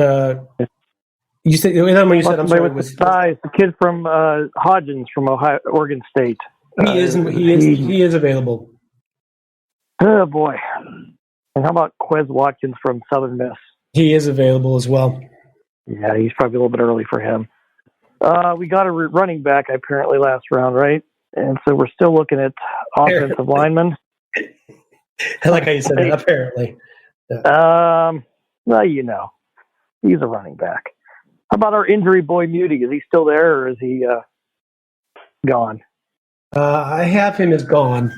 you said when you said I'm sorry, with the size, the kid from Hodgins from Oregon State. He is available. Oh boy! And how about Quez Watkins from Southern Miss? He is available as well. Yeah, he's probably a little bit early for him. We got a running back apparently last round, right? And so we're still looking at offensive linemen. I like how you said that, apparently. Well, you know, he's a running back. How about our injury boy Muty? Is he still there or is he gone? I have him as gone.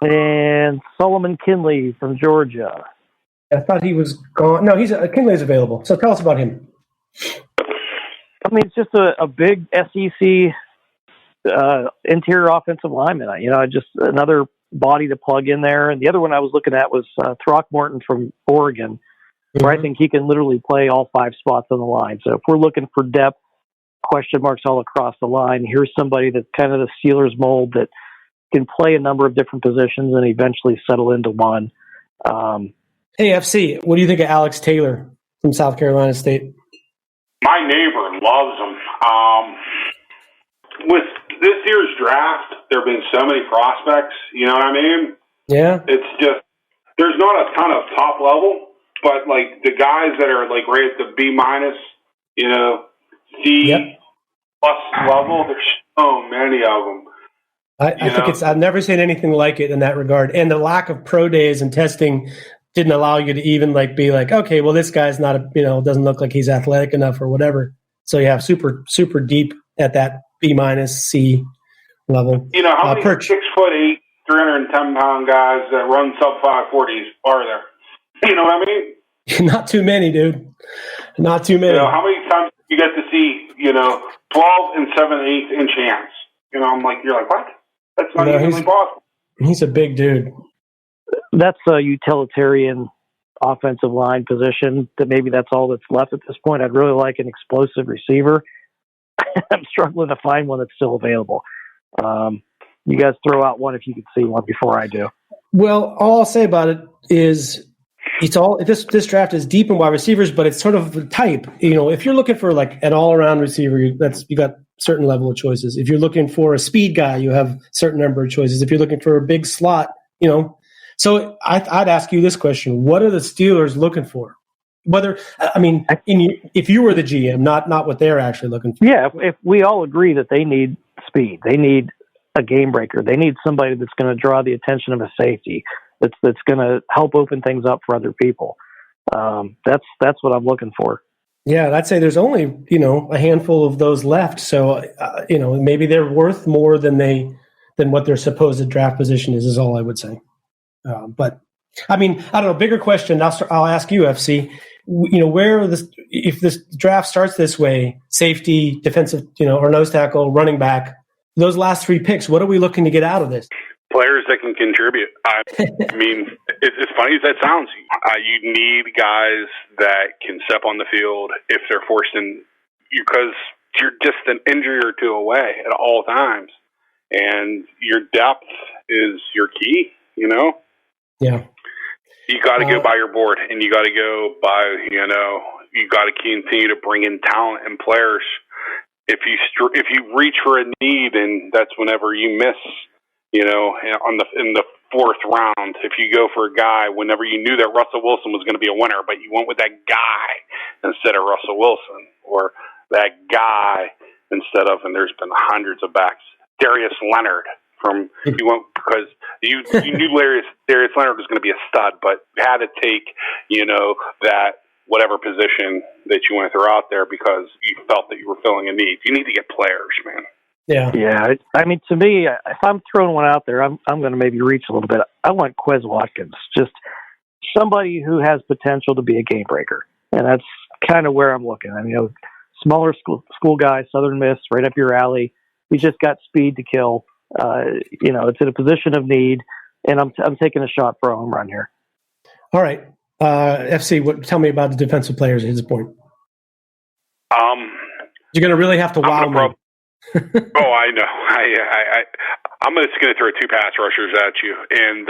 And Solomon Kinley from Georgia. I thought he was gone. No, Kinley's available. So tell us about him. I mean, it's just a big SEC interior offensive lineman. Just another body to plug in there. And the other one I was looking at was Throckmorton from Oregon, where I think he can literally play all 5 spots on the line. So if we're looking for depth, question marks all across the line, here's somebody that's kind of the Steelers mold that can play a number of different positions and eventually settle into one. Hey, FC, what do you think of Alex Taylor from South Carolina State? My neighbor loves him. With this year's draft, there have been so many prospects, you know what I mean? Yeah. It's just, there's not a ton of top level, but like the guys that are like right at the B-, C plus level, there's so many of them. I think I've never seen anything like it in that regard. And the lack of pro days and testing didn't allow you to even be like, okay, well, this guy's not doesn't look like he's athletic enough or whatever. So you have super, super deep at that B-, C level. You know, how many 6'8", 310-pound guys that run sub-540s are there? You know what I mean? Not too many, dude. Not too many. You know, how many times do you get to see, 12 and 7/8 inch hands? You're like, what? That's not even possible. He's a big dude. That's a utilitarian offensive line position that maybe that's all that's left at this point. I'd really like an explosive receiver. I'm struggling to find one that's still available. You guys throw out one if you can see one before I do. Well, all I'll say about it is this draft is deep in wide receivers, but it's sort of the type. If you're looking for an all-around receiver, you got certain level of choices. If you're looking for a speed guy, you have a certain number of choices. If you're looking for a big slot, So I'd ask you this question: what are the Steelers looking for? If you were the GM, not what they're actually looking for. Yeah, if we all agree that they need speed, they need a game breaker, they need somebody that's going to draw the attention of a safety, that's going to help open things up for other people. That's what I'm looking for. Yeah, I'd say there's only a handful of those left. So maybe they're worth more than what their supposed draft position is all I would say. But I don't know. Bigger question. I'll ask you, FC. If this draft starts this way, safety, defensive, or nose tackle, running back, those last 3 picks, what are we looking to get out of this? Players that can contribute. It's funny as that sounds. You need guys that can step on the field if they're forced in, because you're just an injury or two away at all times, and your depth is your key. Yeah. You got to go by your board, and you got to go by, you got to continue to bring in talent and players. If you reach for a need, and that's whenever you miss, in the 4th round, if you go for a guy whenever you knew that Russell Wilson was going to be a winner, but you went with that guy instead of Russell Wilson, or that guy instead of, and there's been hundreds of backs, Darius Leonard from you went because you knew Darius Leonard was going to be a stud, but you had to take that whatever position that you want to throw out there because you felt that you were filling a need. You need to get players, man. Yeah. I mean, to me, if I'm throwing one out there, I'm going to maybe reach a little bit. I want Quez Watkins, just somebody who has potential to be a game breaker, and that's kind of where I'm looking. I mean, smaller school guy, Southern Miss, right up your alley. He's just got speed to kill. It's in a position of need, and I'm taking a shot for a home run here. All right. FC, tell me about the defensive players at this point. You're going to really have to wow me. I know. I'm just going to throw two pass rushers at you, and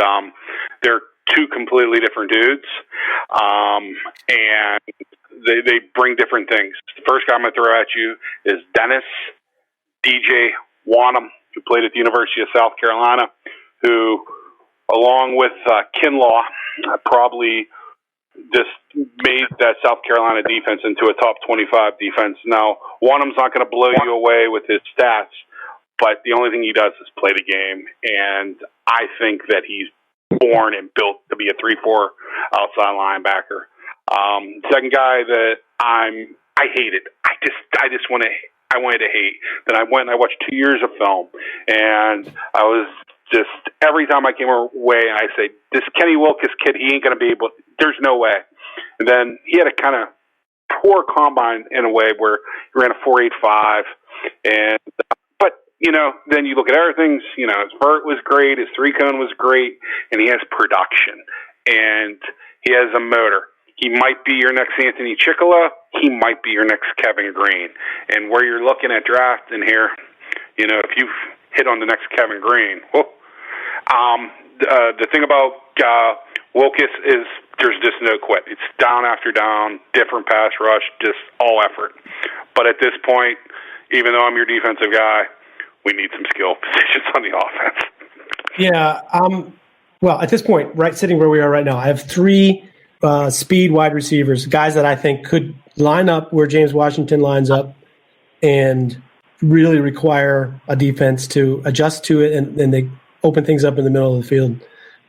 they're two completely different dudes, and they bring different things. The first guy I'm going to throw at you is Dennis DJ Wanham, who played at the University of South Carolina, who, along with Kinlaw, probably just made that South Carolina defense into a top 25 defense. Now, Wanham's not going to blow you away with his stats, but the only thing he does is play the game, and I think that he's born and built to be a 3-4 outside linebacker. Second guy that I hated. I wanted to hate. Then I went and I watched 2 years of film, and I was just, every time I came away, I say, this Kenny Wilkes kid, he ain't going to be able, there's no way. And then he had a kind of poor combine in a way where he ran a 4.85, and then you look at other things, his vert was great, his 3-cone was great, and he has production, and he has a motor. He might be your next Anthony Chicola. He might be your next Kevin Green. And where you're looking at drafting here, if you hit on the next Kevin Green, the thing about Wilkes is there's just no quit. It's down after down, different pass rush, just all effort. But at this point, even though I'm your defensive guy, we need some skill positions on the offense. Yeah. Well, at this point, right, sitting where we are right now, I have 3 speed wide receivers, guys that I think could line up where James Washington lines up and really require a defense to adjust to it, and they open things up in the middle of the field.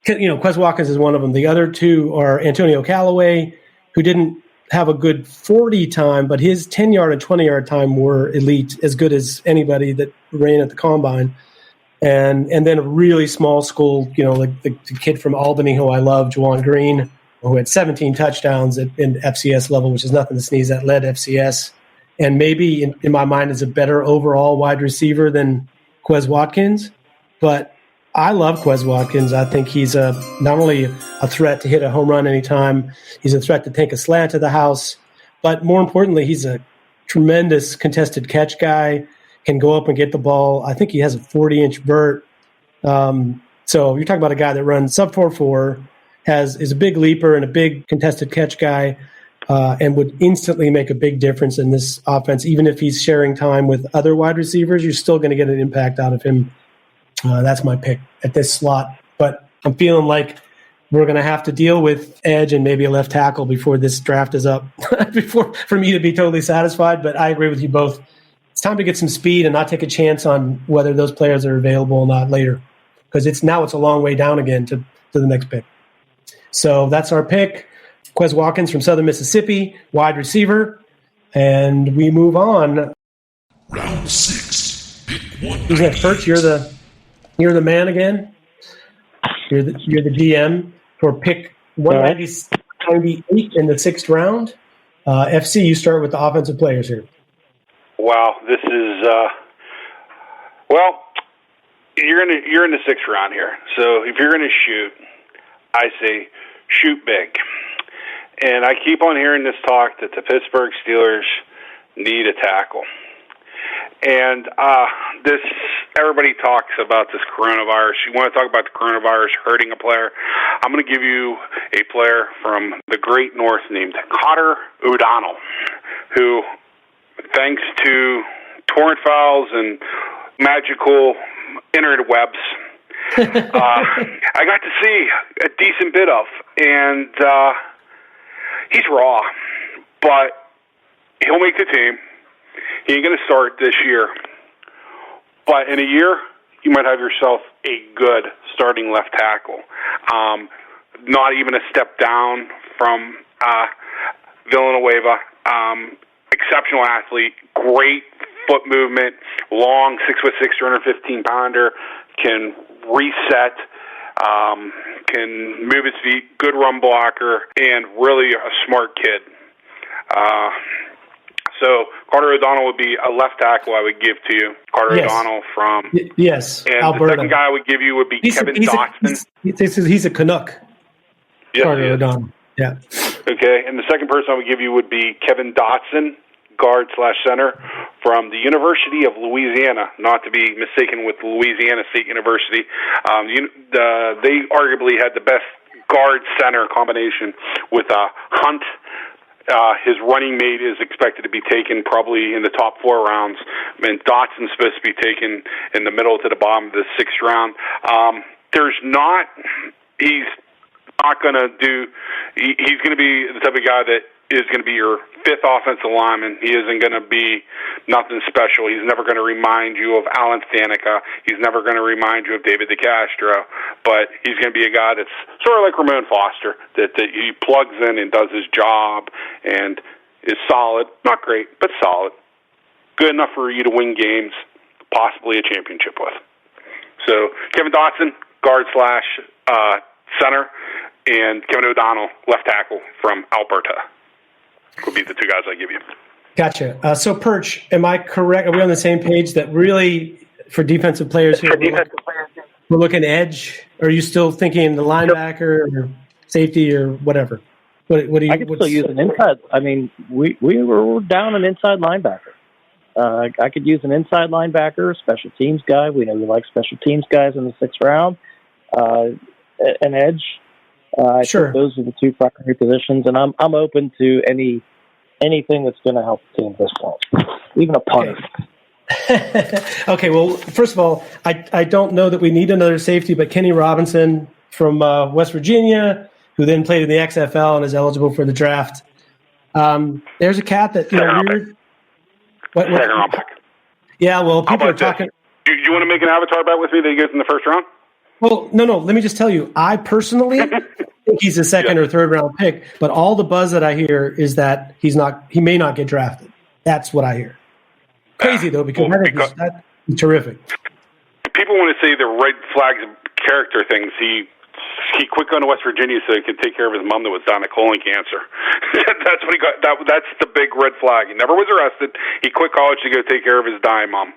Quez Watkins is one of them. The other 2 are Antonio Callaway, who didn't have a good 40 time, but his 10-yard and 20-yard time were elite, as good as anybody that ran at the combine. And then a really small school, like the kid from Albany who I love, Juwan Green, who had 17 touchdowns in FCS level, which is nothing to sneeze at, led FCS. And maybe in my mind is a better overall wide receiver than Quez Watkins. But I love Quez Watkins. I think he's not only a threat to hit a home run anytime, he's a threat to take a slant to the house, but more importantly, he's a tremendous contested catch guy, can go up and get the ball. I think he has a 40-inch vert. So you're talking about a guy that runs sub 4.4, is a big leaper and a big contested catch guy, and would instantly make a big difference in this offense. Even if he's sharing time with other wide receivers, you're still going to get an impact out of him. That's my pick at this slot. But I'm feeling like we're going to have to deal with edge and maybe a left tackle before this draft is up, for me to be totally satisfied. But I agree with you both. It's time to get some speed and not take a chance on whether those players are available or not later, because it's a long way down again to the next pick. So that's our pick. Quez Watkins from Southern Mississippi, wide receiver. And we move on. Round 6. Pick 1. Who's next? Perch, you're the man again. You're the GM for pick 198 in the 6th round. FC, you start with the offensive players here. Wow, this is you're in the 6th round here. So if you're going to shoot, I say shoot big. And I keep on hearing this talk that the Pittsburgh Steelers need a tackle. And everybody talks about this coronavirus. You want to talk about the coronavirus hurting a player? I'm going to give you a player from the Great North named Cotter O'Donnell, who, thanks to torrent files and magical interwebs, I got to see a decent bit of. And he's raw, but he'll make the team. He ain't going to start this year. But in a year, you might have yourself a good starting left tackle. Not even a step down from Villanueva. Exceptional athlete, great foot movement, long, 6'6", 215-pounder, can reset, can move his feet, good run blocker, and really a smart kid. So Carter O'Donnell would be a left tackle I would give to you. Carter O'Donnell from... Yes, and Alberta. The second guy I would give you would be Kevin Dotson. He's a Canuck. Yes, Carter O'Donnell. Yeah. Okay, and the second person I would give you would be Kevin Dotson, guard/center from the University of Louisiana, not to be mistaken with Louisiana State University. They arguably had the best guard-center combination with Hunt. His running mate is expected to be taken probably in the top 4 rounds, and Dotson's supposed to be taken in the middle to the bottom of the 6th round. He's not going to do. He's going to be the type of guy that is going to be your 5th offensive lineman. He isn't going to be nothing special. He's never going to remind you of Alan Stanica. He's never going to remind you of David DeCastro. But he's going to be a guy that's sort of like Ramon Foster, that he plugs in and does his job and is solid. Not great, but solid. Good enough for you to win games, possibly a championship with. So Kevin Dotson, guard/center, and Kevin O'Donnell, left tackle from Alberta, would be the 2 guys I give you. Gotcha. So, Perch, am I correct? Are we on the same page that really, for defensive players here, we're looking edge? Or are you still thinking the linebacker or safety or whatever? What do you? I could still use an inside. I mean, we were down an inside linebacker. I could use an inside linebacker, a special teams guy. We know we like special teams guys in the 6th round. An edge. I think those are the 2 primary positions, and I'm open to anything that's going to help the team at this point, even a punter. Okay, well, first of all, I don't know that we need another safety, but Kenny Robinson from West Virginia, who then played in the XFL and is eligible for the draft. There's a cat that weird. What? Second round pick. Yeah, well, people are talking. Do you want to make an avatar bet with me that he goes in the 1st round? Well, no. Let me just tell you, I personally think he's a 2nd or 3rd round pick, but all the buzz that I hear is that he may not get drafted. That's what I hear. Crazy though, because that's terrific. People want to say the red flags of character things. He quit going to West Virginia so he could take care of his mom that was dying of colon cancer. That's what he got. That's the big red flag. He never was arrested. He quit college to go take care of his dying mom.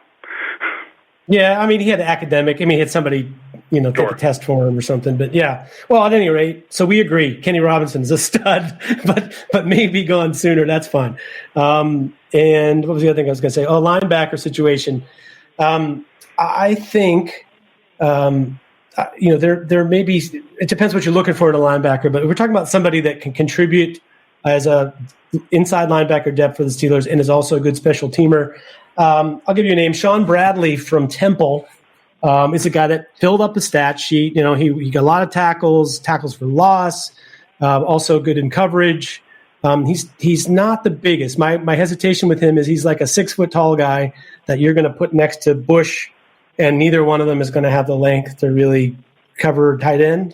Yeah, I mean, he had academic. I mean, he had somebody, take a test for him or something. But yeah, well, at any rate, so we agree. Kenny Robinson is a stud, but maybe gone sooner. That's fine. And what was the other thing I was going to say? Oh, linebacker situation. I think, there may be. It depends what you're looking for in a linebacker, but we're talking about somebody that can contribute as a inside linebacker depth for the Steelers and is also a good special teamer. I'll give you a name. Sean Bradley from Temple is a guy that filled up the stat sheet. He got a lot of tackles for loss, also good in coverage. He's not the biggest. My hesitation with him is he's like a 6-foot tall guy that you're going to put next to Bush, and neither one of them is going to have the length to really cover tight end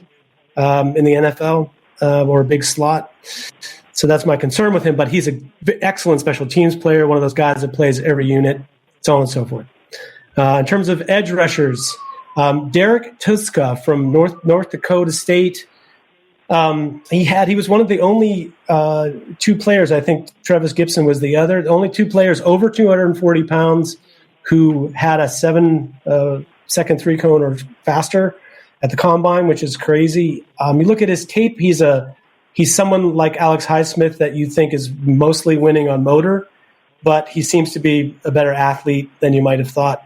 in the NFL or a big slot. So that's my concern with him, but he's an excellent special teams player, one of those guys that plays every unit, so on and so forth. In terms of edge rushers, Derek Tuska from North Dakota State, he was one of the only 2 players, I think Travis Gibson was the other, the only 2 players over 240 pounds who had a 7-second 3-cone or faster at the combine, which is crazy. You look at his tape, he's someone like Alex Highsmith that you think is mostly winning on motor, but he seems to be a better athlete than you might have thought.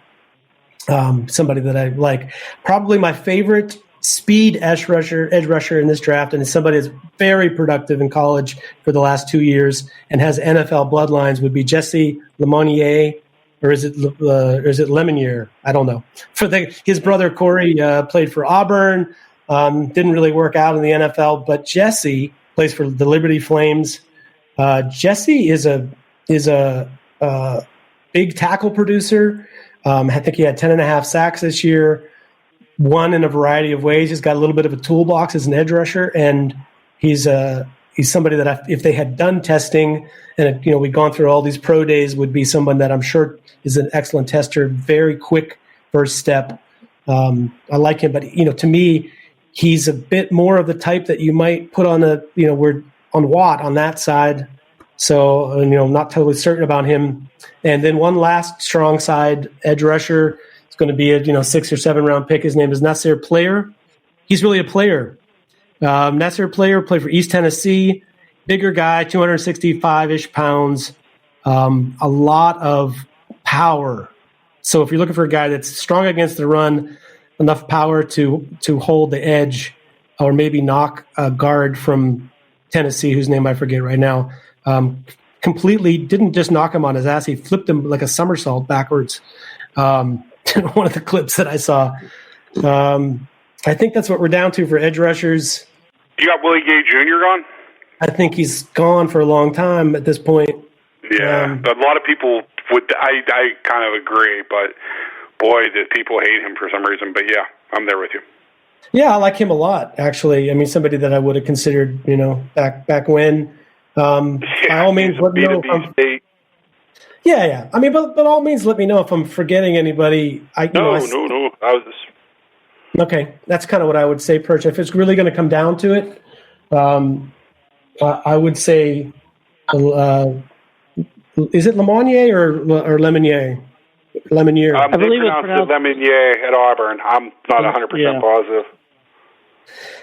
Somebody that I like. Probably my favorite speed edge rusher in this draft, and is somebody that's very productive in college for the last 2 years and has NFL bloodlines, would be Jesse Lemonnier, or is it Lemonier? I don't know. His brother Corey played for Auburn. Didn't really work out in the NFL, but Jesse plays for the Liberty Flames. Jesse is a big tackle producer. I think he had 10.5 sacks this year, won in a variety of ways. He's got a little bit of a toolbox as an edge rusher, and he's somebody that if they had done testing and we'd gone through all these pro days, would be someone that I'm sure is an excellent tester, very quick first step. I like him, but to me, he's a bit more of the type that you might put on we're on Watt on that side. So, I'm not totally certain about him. And then one last strong side edge rusher. It's going to be a 6th or 7th round pick. His name is Nasir Player. He's really a player. Nasir Player played for East Tennessee. Bigger guy, 265-ish pounds. A lot of power. So if you're looking for a guy that's strong against the run, enough power to hold the edge, or maybe knock a guard from Tennessee, whose name I forget right now, completely didn't just knock him on his ass. He flipped him like a somersault backwards. One of the clips that I saw. I think that's what we're down to for edge rushers. You got Willie Gay Jr. gone? I think he's gone for a long time at this point. Yeah, but a lot of people would. I kind of agree, but boy, did people hate him for some reason. But yeah, I'm there with you. Yeah, I like him a lot, actually. I mean, somebody that I would have considered, back when. By all means, let me know. Yeah. I mean, but by all means, let me know if I'm forgetting anybody. No. I was just... Okay, that's kind of what I would say, Perch. If it's really going to come down to it, I would say, is it Lemonnier or Lemonnier? Lemonnier. I believe it's pronounced Lemonnier at Auburn. I'm not 100% positive.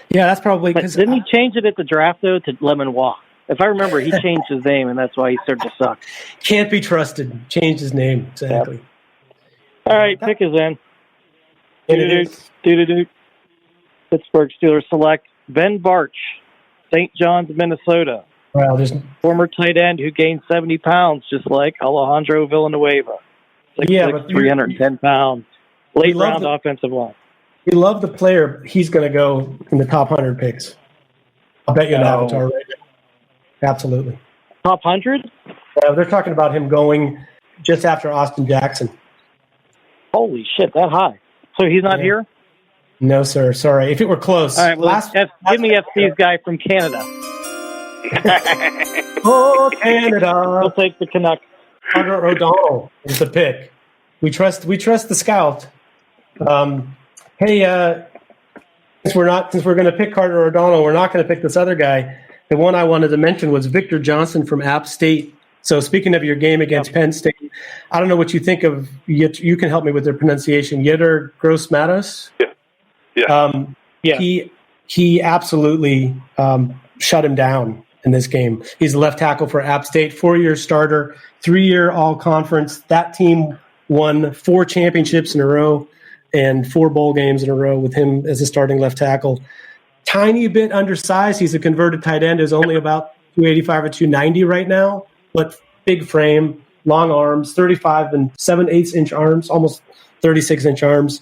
Yeah, that's probably because didn't he change it at the draft though to Lemonnois? If I remember, he changed his name, and that's why he started to suck. Can't be trusted. Changed his name exactly. Yep. All right, pick is in. Pittsburgh Steelers select Ben Barch, St. John's, Minnesota. Wow, Former tight end who gained 70 pounds, just like Alejandro Villanueva. 6'6", 310 pounds. Late round offensive line. We love the player. He's going to go in the top 100 picks. I'll bet you an Avatar right now. Absolutely. Top 100? They're talking about him going just after Austin Jackson. Holy shit, that high. So he's not here? No, sir. Sorry. If it were close. All right, well, give me FC's guy from Canada. Oh, Canada. We'll take the Canucks. Carter O'Donnell is the pick. We trust the scout. Hey, since we're going to pick Carter O'Donnell, we're not going to pick this other guy. The one I wanted to mention was Victor Johnson from App State. So speaking of your game against Penn State, I don't know what you think of. You can help me with their pronunciation. Yetur Gross-Matos. Yeah. He absolutely shut him down in this game. He's a left tackle for App State, 4-year starter, 3-year all-conference. That team won 4 championships in a row and 4 bowl games in a row with him as a starting left tackle. Tiny bit undersized. He's a converted tight end. Is only about 285 or 290 right now, but big frame, long arms, 35 and 7/8 inch arms, almost 36-inch arms.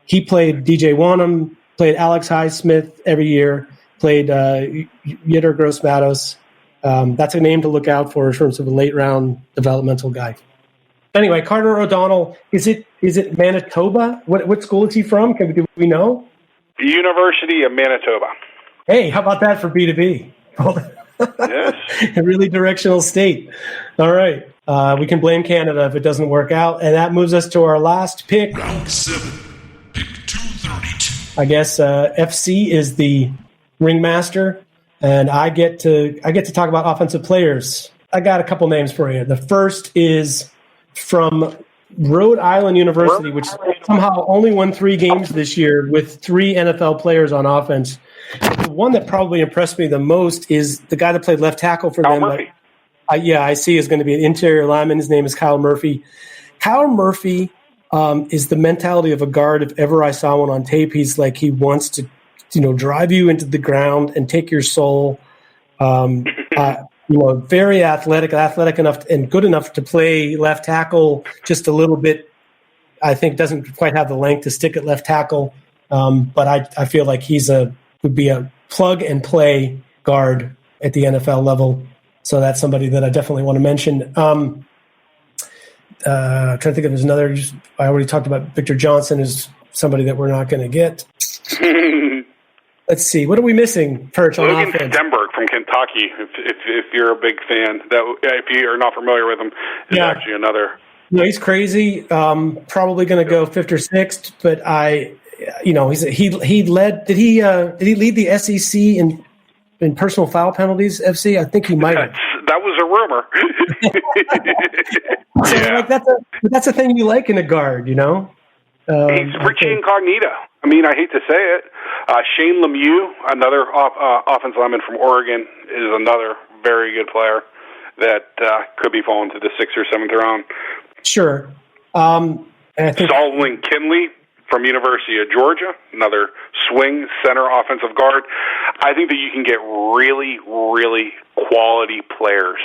He played DJ Wanham, played Alex Highsmith every year, played Yetur Gross-Matos. That's a name to look out for in terms of a late-round developmental guy. Anyway, Carter O'Donnell, is it Manitoba? What school is he from? Do we know? The University of Manitoba. Hey, how about that for B2B? Yes. A really directional state. All right. We can blame Canada if it doesn't work out. And that moves us to our last pick. Round 7, pick 232. I guess FC is the ringmaster, and I get to talk about offensive players. I got a couple names for you. The first is from Rhode Island University, which somehow only won 3 games this year with 3 NFL players on offense. The one that probably impressed me the most is the guy that played left tackle for them. Murphy. I see is going to be an interior lineman. His name is Kyle Murphy. Kyle Murphy is the mentality of a guard. If ever I saw one on tape, he's like he wants to, drive you into the ground and take your soul. Very athletic enough and good enough to play left tackle just a little bit. I think doesn't quite have the length to stick at left tackle, but I feel like would be a plug and play guard at the NFL level. So that's somebody that I definitely want to mention. I'm trying to think of another. I already talked about Victor Johnson is somebody that we're not going to get. Let's see. What are we missing, Perch, on Logan offense? Stenberg from Kentucky, if you're a big fan. If you're not familiar with him, is actually another. No, he's crazy. Probably going to go 5th or 6th, but he led. Did he lead the SEC in personal foul penalties? FC, I think he might have. That was a rumor. That's a thing you like in a guard, He's Richie Incognito. I mean, I hate to say it. Shane Lemieux, another offensive lineman from Oregon, is another very good player that could be falling to the 6th or 7th round. Sure. And I think Solomon Kinley from University of Georgia, another swing center offensive guard. I think that you can get really, really quality players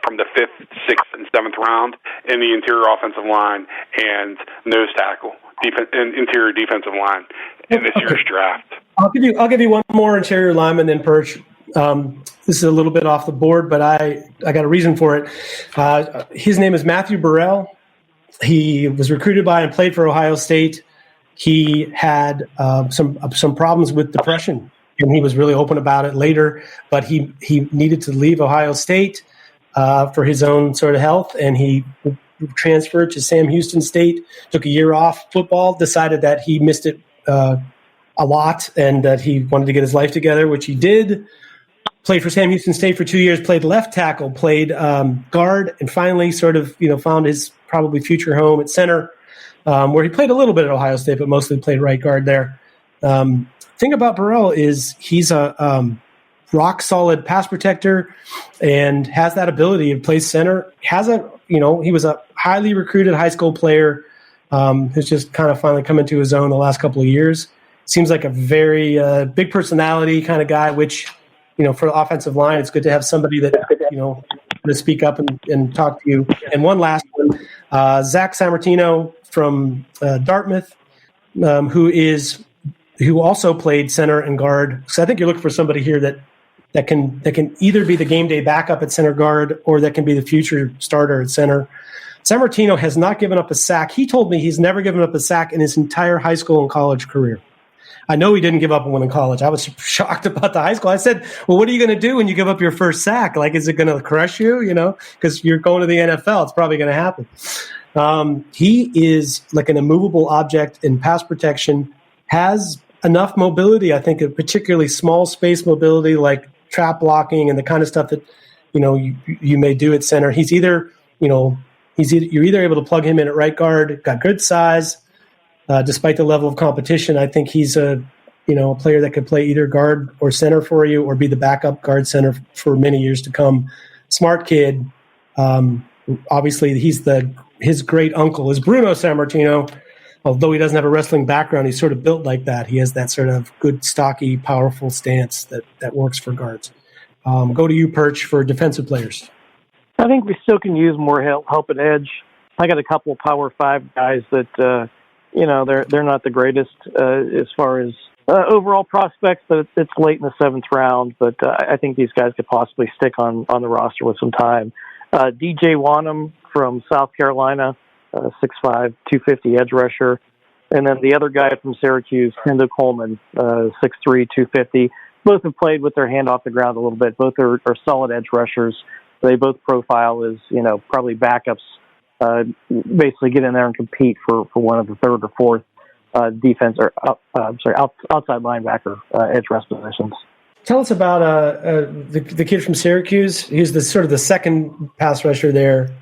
from the 5th, 6th, and 7th round in the interior offensive line and nose tackle, and interior defensive line in this year's draft. I'll give you one more interior lineman then, Perch. This is a little bit off the board, but I got a reason for it. His name is Matthew Burrell. He was recruited by and played for Ohio State. He had some problems with depression, and he was really open about it later. But he needed to leave Ohio State for his own sort of health, and he transferred to Sam Houston State, took a year off football, decided that he missed it a lot and that he wanted to get his life together, which he did. Played for Sam Houston State for 2 years, played left tackle, played guard, and finally sort of found his probably future home at center, where he played a little bit at Ohio State, but mostly played right guard there. Thing about Burrell is he's a rock solid pass protector and has that ability to play center. He was a highly recruited high school player who's just kind of finally come into his own the last couple of years. Seems like a very big personality kind of guy, which, for the offensive line, it's good to have somebody that, to speak up and talk to you. And one last one, Zach Sammartino from Dartmouth, who also played center and guard. So I think you're looking for somebody here that can either be the game day backup at center guard or that can be the future starter at center. Sammartino has not given up a sack. He told me he's never given up a sack in his entire high school and college career. I know he didn't give up one in college. I was shocked about the high school. I said, well, what are you going to do when you give up your first sack? Like, is it going to crush you, because you're going to the NFL. It's probably going to happen. He is like an immovable object in pass protection, has enough mobility, I think, a particularly small space mobility, like trap blocking and the kind of stuff that, you may do at center. He's either, you're either able to plug him in at right guard, got good size, despite the level of competition. I think he's a player that could play either guard or center for you or be the backup guard center for many years to come. Smart kid. Obviously, his great uncle is Bruno Sammartino. Although he doesn't have a wrestling background, he's sort of built like that. He has that sort of good, stocky, powerful stance that works for guards. Go to you, Perch, for defensive players. I think we still can use more help at edge. I got a couple of Power 5 guys that, they're not the greatest as far as overall prospects, but it's late in the 7th round. But I think these guys could possibly stick on the roster with some time. DJ Wanham from South Carolina, 6'5", 250 edge rusher. And then the other guy from Syracuse, Kendall Coleman, 6'3", 250. Both have played with their hand off the ground a little bit. Both are solid edge rushers. They both profile as, probably backups, basically get in there and compete for one of the 3rd or 4th defense or outside linebacker edge rush positions. Tell us about the kid from Syracuse. He's the sort of the second pass rusher there.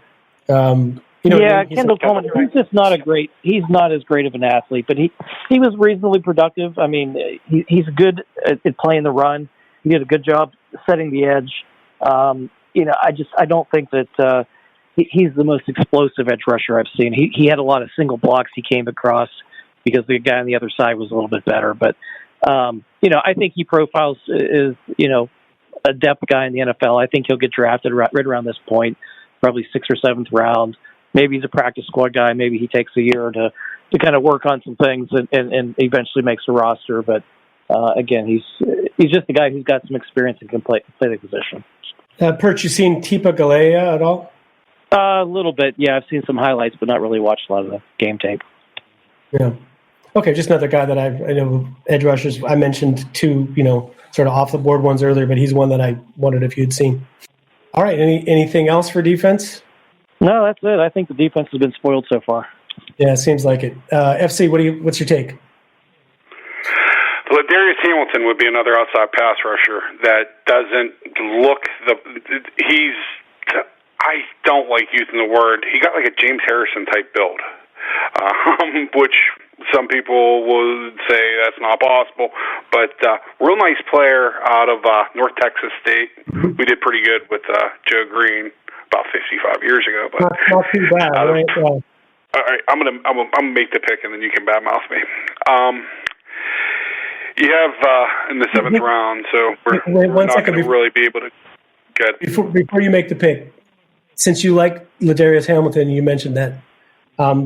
Kendall Coleman. He's just not he's not as great of an athlete, but he was reasonably productive. I mean, he's good at playing the run. He did a good job setting the edge. I don't think that he's the most explosive edge rusher I've seen. He had a lot of single blocks he came across because the guy on the other side was a little bit better. But, I think he profiles as, a depth guy in the NFL. I think he'll get drafted right around this point, probably 6th or 7th round. Maybe he's a practice squad guy. Maybe he takes a year to kind of work on some things and eventually makes a roster. But, again, he's just a guy who's got some experience and can play the position. Perch, you seen Tipa Galea at all? A little bit, yeah. I've seen some highlights, but not really watched a lot of the game tape. Yeah. Okay, just another guy that I know, edge rushers. I mentioned two, sort of off the board ones earlier, but he's one that I wondered if you'd seen. All right, anything else for defense? No, that's it. I think the defense has been spoiled so far. Yeah, it seems like it. FC, what's your take? Ladarius Hamilton would be another outside pass rusher that doesn't look I don't like using the word. He got like a James Harrison type build, which some people would say that's not possible. But real nice player out of North Texas State. We did pretty good with Joe Green about 55 years ago. But not too bad, right? All right, I'm gonna make the pick, and then you can badmouth me. You have in the 7th round, so we're not going to really be able to get. Before you make the pick, since you like Ladarius Hamilton, you mentioned that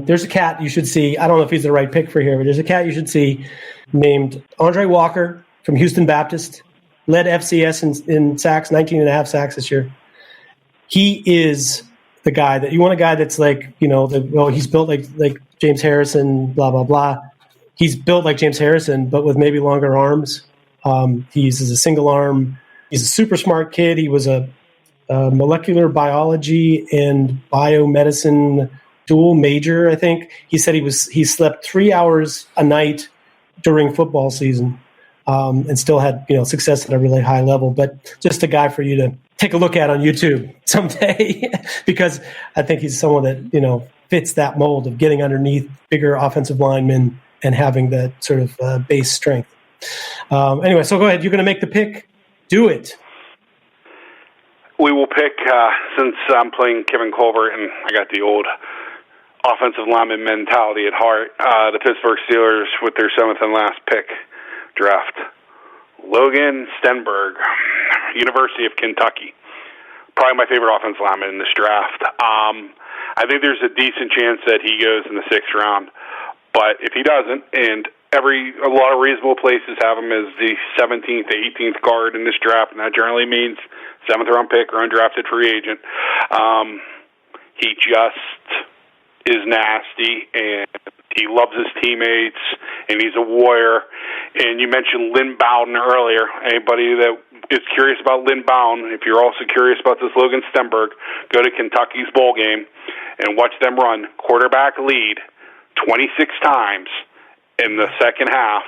there's a cat you should see. I don't know if he's the right pick for here, but there's a cat you should see named Andre Walker from Houston Baptist, led FCS in sacks, 19.5 sacks this year. He is the guy that you want, a guy that's like, he's built like James Harrison, blah, blah, blah. He's built like James Harrison, but with maybe longer arms. He uses a single arm. He's a super smart kid. He was a molecular biology and biomedicine dual major, I think. He said he slept 3 hours a night during football season, and still had success at a really high level. But just a guy for you to take a look at on YouTube someday, because I think he's someone that fits that mold of getting underneath bigger offensive linemen and having that sort of base strength. Anyway, so go ahead. You're going to make the pick. Do it. We will pick, since I'm playing Kevin Colbert and I got the old offensive lineman mentality at heart, the Pittsburgh Steelers with their 7th and last pick draft. Logan Stenberg, University of Kentucky. Probably my favorite offensive lineman in this draft. I think there's a decent chance that he goes in the 6th round. But if he doesn't, and a lot of reasonable places have him as the 17th to 18th guard in this draft, and that generally means 7th round pick or undrafted free agent. He just is nasty, and he loves his teammates, and he's a warrior. And you mentioned Lynn Bowden earlier. Anybody that is curious about Lynn Bowden, if you're also curious about this Logan Stenberg, go to Kentucky's bowl game and watch them run quarterback lead 26 times in the second half,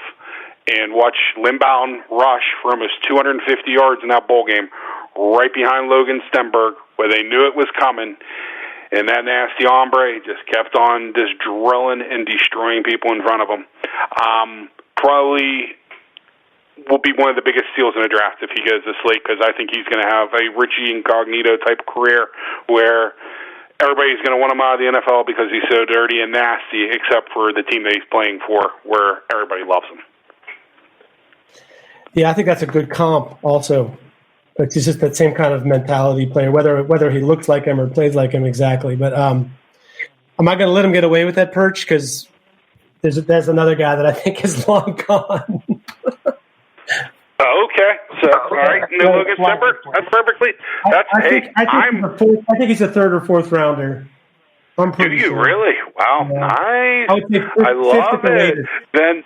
and watch Lynn Bowden rush for almost 250 yards in that bowl game, right behind Logan Stenberg, where they knew it was coming, and that nasty hombre just kept on just drilling and destroying people in front of him. Probably will be one of the biggest steals in the draft if he goes this late, because I think he's going to have a Richie Incognito type career where everybody's going to want him out of the NFL because he's so dirty and nasty, except for the team that he's playing for, where everybody loves him. Yeah, I think that's a good comp also. It's just that same kind of mentality player, whether he looks like him or plays like him exactly. But I'm not going to let him get away with that perch, because there's another guy that I think is long gone. Okay, so all right, no Logan Stenberg. That's perfectly. I think he's a 3rd or 4th rounder. I'm pretty sure. Really? Wow, yeah. Nice. I love it. Then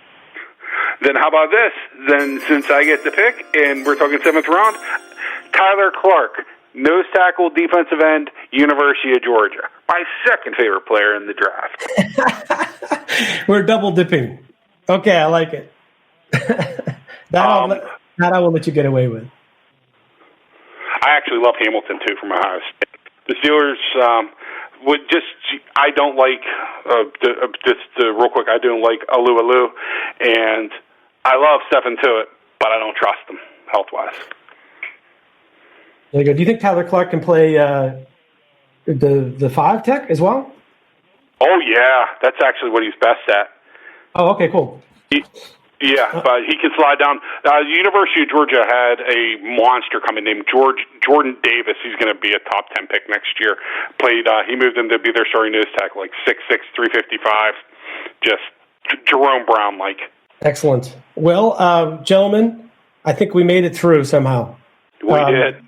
how about this? Then since I get the pick and we're talking 7th round, Tyler Clark, nose tackle, defensive end, University of Georgia. My 2nd favorite player in the draft. We're double dipping. Okay, I like it. That I will let you get away with. I actually love Hamilton, too, from Ohio State. The Steelers I don't like, real quick, I don't like Alu, and I love Stephen Tuitt, but I don't trust him health-wise. There you go. Do you think Tyler Clark can play the 5 tech as well? Oh, yeah. That's actually what he's best at. Oh, okay, cool. But he can slide down. The University of Georgia had a monster coming named Jordan Davis. He's going to be a top 10 pick next year. He moved him to be their starting nose tackle, like 6'6", 355. Just Jerome Brown-like. Excellent. Well, gentlemen, I think we made it through somehow. We did.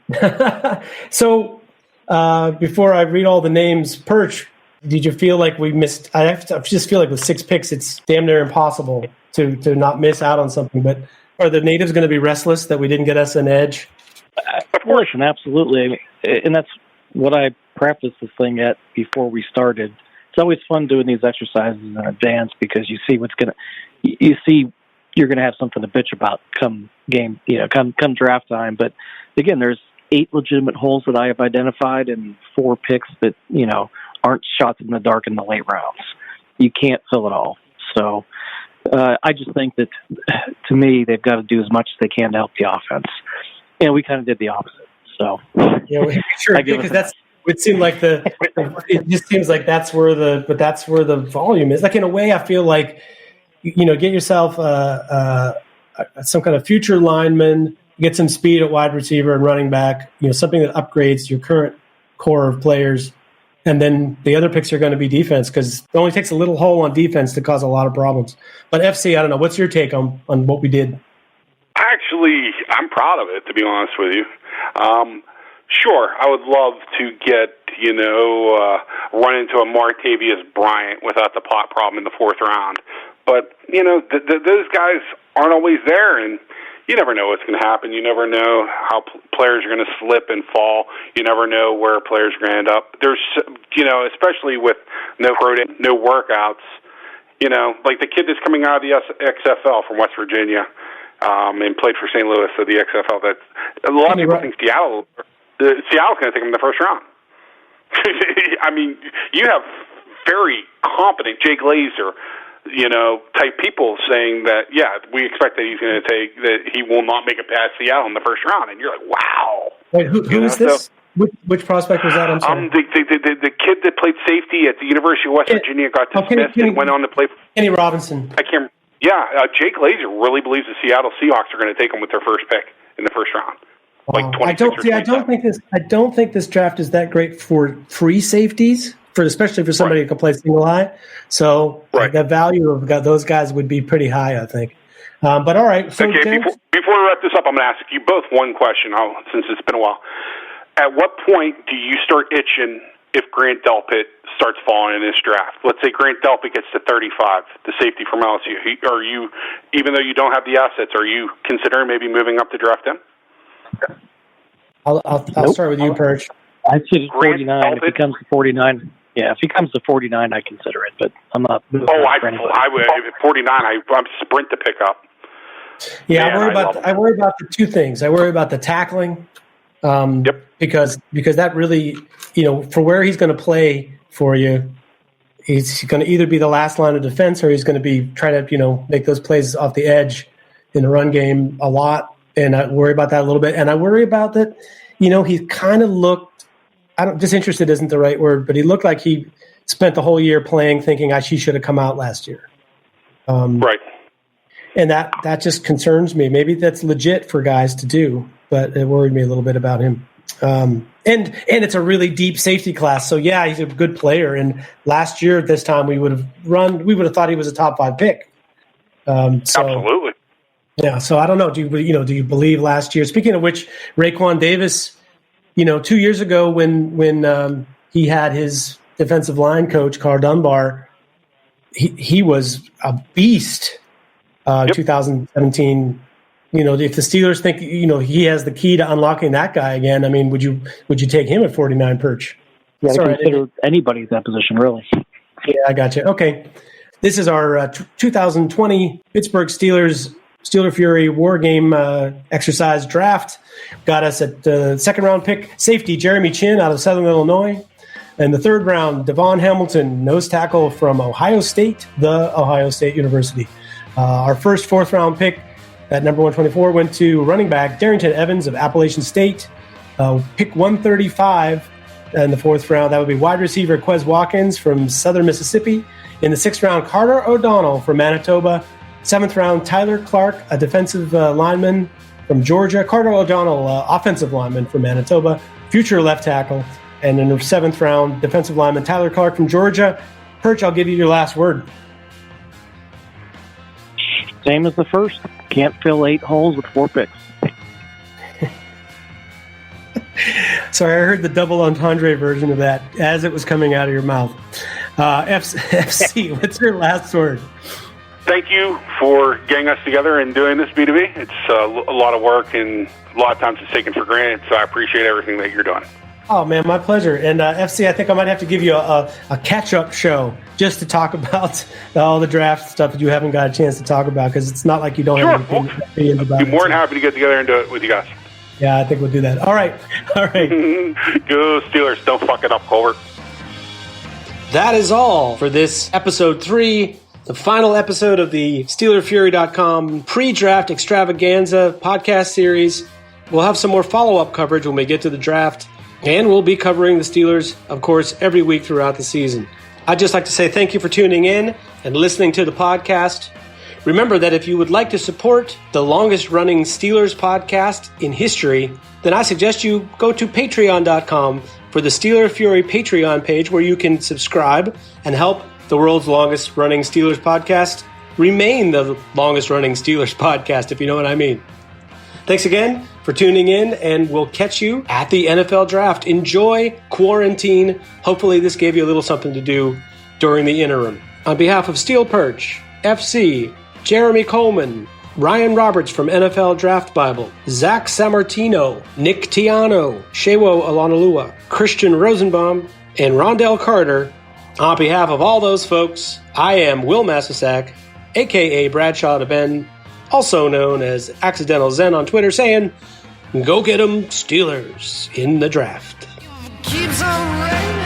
So before I read all the names, Perch, did you feel like we missed? I just feel like with 6 picks, it's damn near impossible to not miss out on something. But are the natives going to be restless that we didn't get us an edge? Of course, and absolutely. And that's what I prefaced this thing at before we started. It's always fun doing these exercises in advance because you see you're going to have something to bitch about come game, come draft time. But again, there's 8 legitimate holes that I have identified and 4 picks that, aren't shots in the dark in the late rounds. You can't fill it all. So I just think that, to me, they've got to do as much as they can to help the offense. And we kind of did the opposite. So sure, because it would seem like it just seems like that's where the volume is. Like, in a way, I feel like, get yourself some kind of future lineman, get some speed at wide receiver and running back, something that upgrades your current core of players. And then the other picks are going to be defense, because it only takes a little hole on defense to cause a lot of problems. But FC, I don't know. What's your take on what we did? Actually, I'm proud of it, to be honest with you. Sure, I would love to get, run into a Martavius Bryant without the pot problem in the 4th round. But, those guys aren't always there, and you never know what's going to happen. You never know how players are going to slip and fall. You never know where players are going to end up. There's, especially with no workouts, like the kid that's coming out of the XFL from West Virginia and played for St. Louis, so the XFL. That a lot of people think Seattle's going to take him in the 1st round. I mean, you have very competent Jay Glazer, type people saying that, we expect that he will not make it past Seattle in the 1st round. And you're like, wow. Wait, who is this? Which prospect was that? I'm sorry. The kid that played safety at the University of West Virginia got dismissed and went on to play. Kenny Robinson. I can't. Yeah, Jay Glazer really believes the Seattle Seahawks are going to take him with their 1st pick in the 1st round. Like 26 I don't think this draft is that great for free safeties, especially for somebody who can play single high. So the value of those guys would be pretty high, I think. But all right. So okay, before we wrap this up, I'm going to ask you both one question, since it's been a while. At what point do you start itching if Grant Delpit starts falling in this draft? Let's say Grant Delpit gets to 35, the safety from LSU. Are you, even though you don't have the assets, are you considering maybe moving up to draft him? I'll start with you, Perch. I'd say 49. If he comes to 49, if he comes to 49, I consider it, but I'm not. I would. At 49, I'm sprint to pick up. Yeah, I worry about the 2 things. I worry about the tackling, because that really, for where he's going to play for you, he's going to either be the last line of defense or he's going to be trying to, make those plays off the edge in the run game a lot. And I worry about that a little bit. And I worry about that, he kind of looked, disinterested isn't the right word, but he looked like he spent the whole year playing thinking he should have come out last year. Right. And that just concerns me. Maybe that's legit for guys to do, but it worried me a little bit about him. And it's a really deep safety class. So he's a good player. And last year at this time we would have thought he was a top 5 pick. Absolutely. Yeah. So I don't know. Do you believe last year? Speaking of which, Raekwon Davis, 2 years ago when he had his defensive line coach, Carl Dunbar, he was a beast. 2017. If the Steelers think he has the key to unlocking that guy again, I mean, would you take him at 49, Perch? Yeah, consider anybody at that position, really. Yeah, I got you. Okay, this is our 2020 Pittsburgh Steelers Steeler Fury War Game exercise draft. Got us at the 2nd round pick, safety Jeremy Chin out of Southern Illinois. And the 3rd round, Devon Hamilton, nose tackle from Ohio State, the Ohio State University. Our first 4th round pick at number 124 went to running back Darrington Evans of Appalachian State. Pick 135 in the 4th round, that would be wide receiver Quez Watkins from Southern Mississippi. In the 6th round, Carter O'Donnell from Manitoba. 7th round, Tyler Clark, a defensive lineman from Georgia. Carter O'Donnell, offensive lineman from Manitoba, future left tackle. And in the 7th round, defensive lineman Tyler Clark from Georgia. Perch, I'll give you your last word. Same as the first. Can't fill 8 holes with 4 picks. Sorry, I heard the double entendre version of that as it was coming out of your mouth. FC, what's your last word? Thank you for getting us together and doing this, B2B. It's a lot of work, and a lot of times it's taken for granted, so I appreciate everything that you're doing. Oh, man, my pleasure. And FC, I think I might have to give you a catch-up show just to talk about all the draft stuff that you haven't got a chance to talk about, because it's not like you don't have any opinions about it. I'd be more than happy to get together and do it with you guys. Yeah, I think we'll do that. All right. Go Steelers. Don't fuck it up, Colbert. That is all for this episode 3, the final episode of the SteelerFury.com pre-draft extravaganza podcast series. We'll have some more follow-up coverage when we get to the draft, and we'll be covering the Steelers, of course, every week throughout the season. I'd just like to say thank you for tuning in and listening to the podcast. Remember that if you would like to support the longest-running Steelers podcast in history, then I suggest you go to patreon.com for the Steeler Fury Patreon page, where you can subscribe and help the world's longest-running Steelers podcast remain the longest-running Steelers podcast, if you know what I mean. Thanks again for tuning in, and we'll catch you at the NFL Draft. Enjoy quarantine. Hopefully this gave you a little something to do during the interim. On behalf of Steel Perch, FC, Jeremy Coleman, Ryan Roberts from NFL Draft Bible, Zach Sammartino, Nick Tiano, Shewo Alanalua, Christian Rosenbaum, and Rondell Carter, on behalf of all those folks, I am Will Massasak, a.k.a. Bradshaw to Ben, also known as Accidental Zen on Twitter, saying, go get 'em Steelers in the draft. Keeps on raining.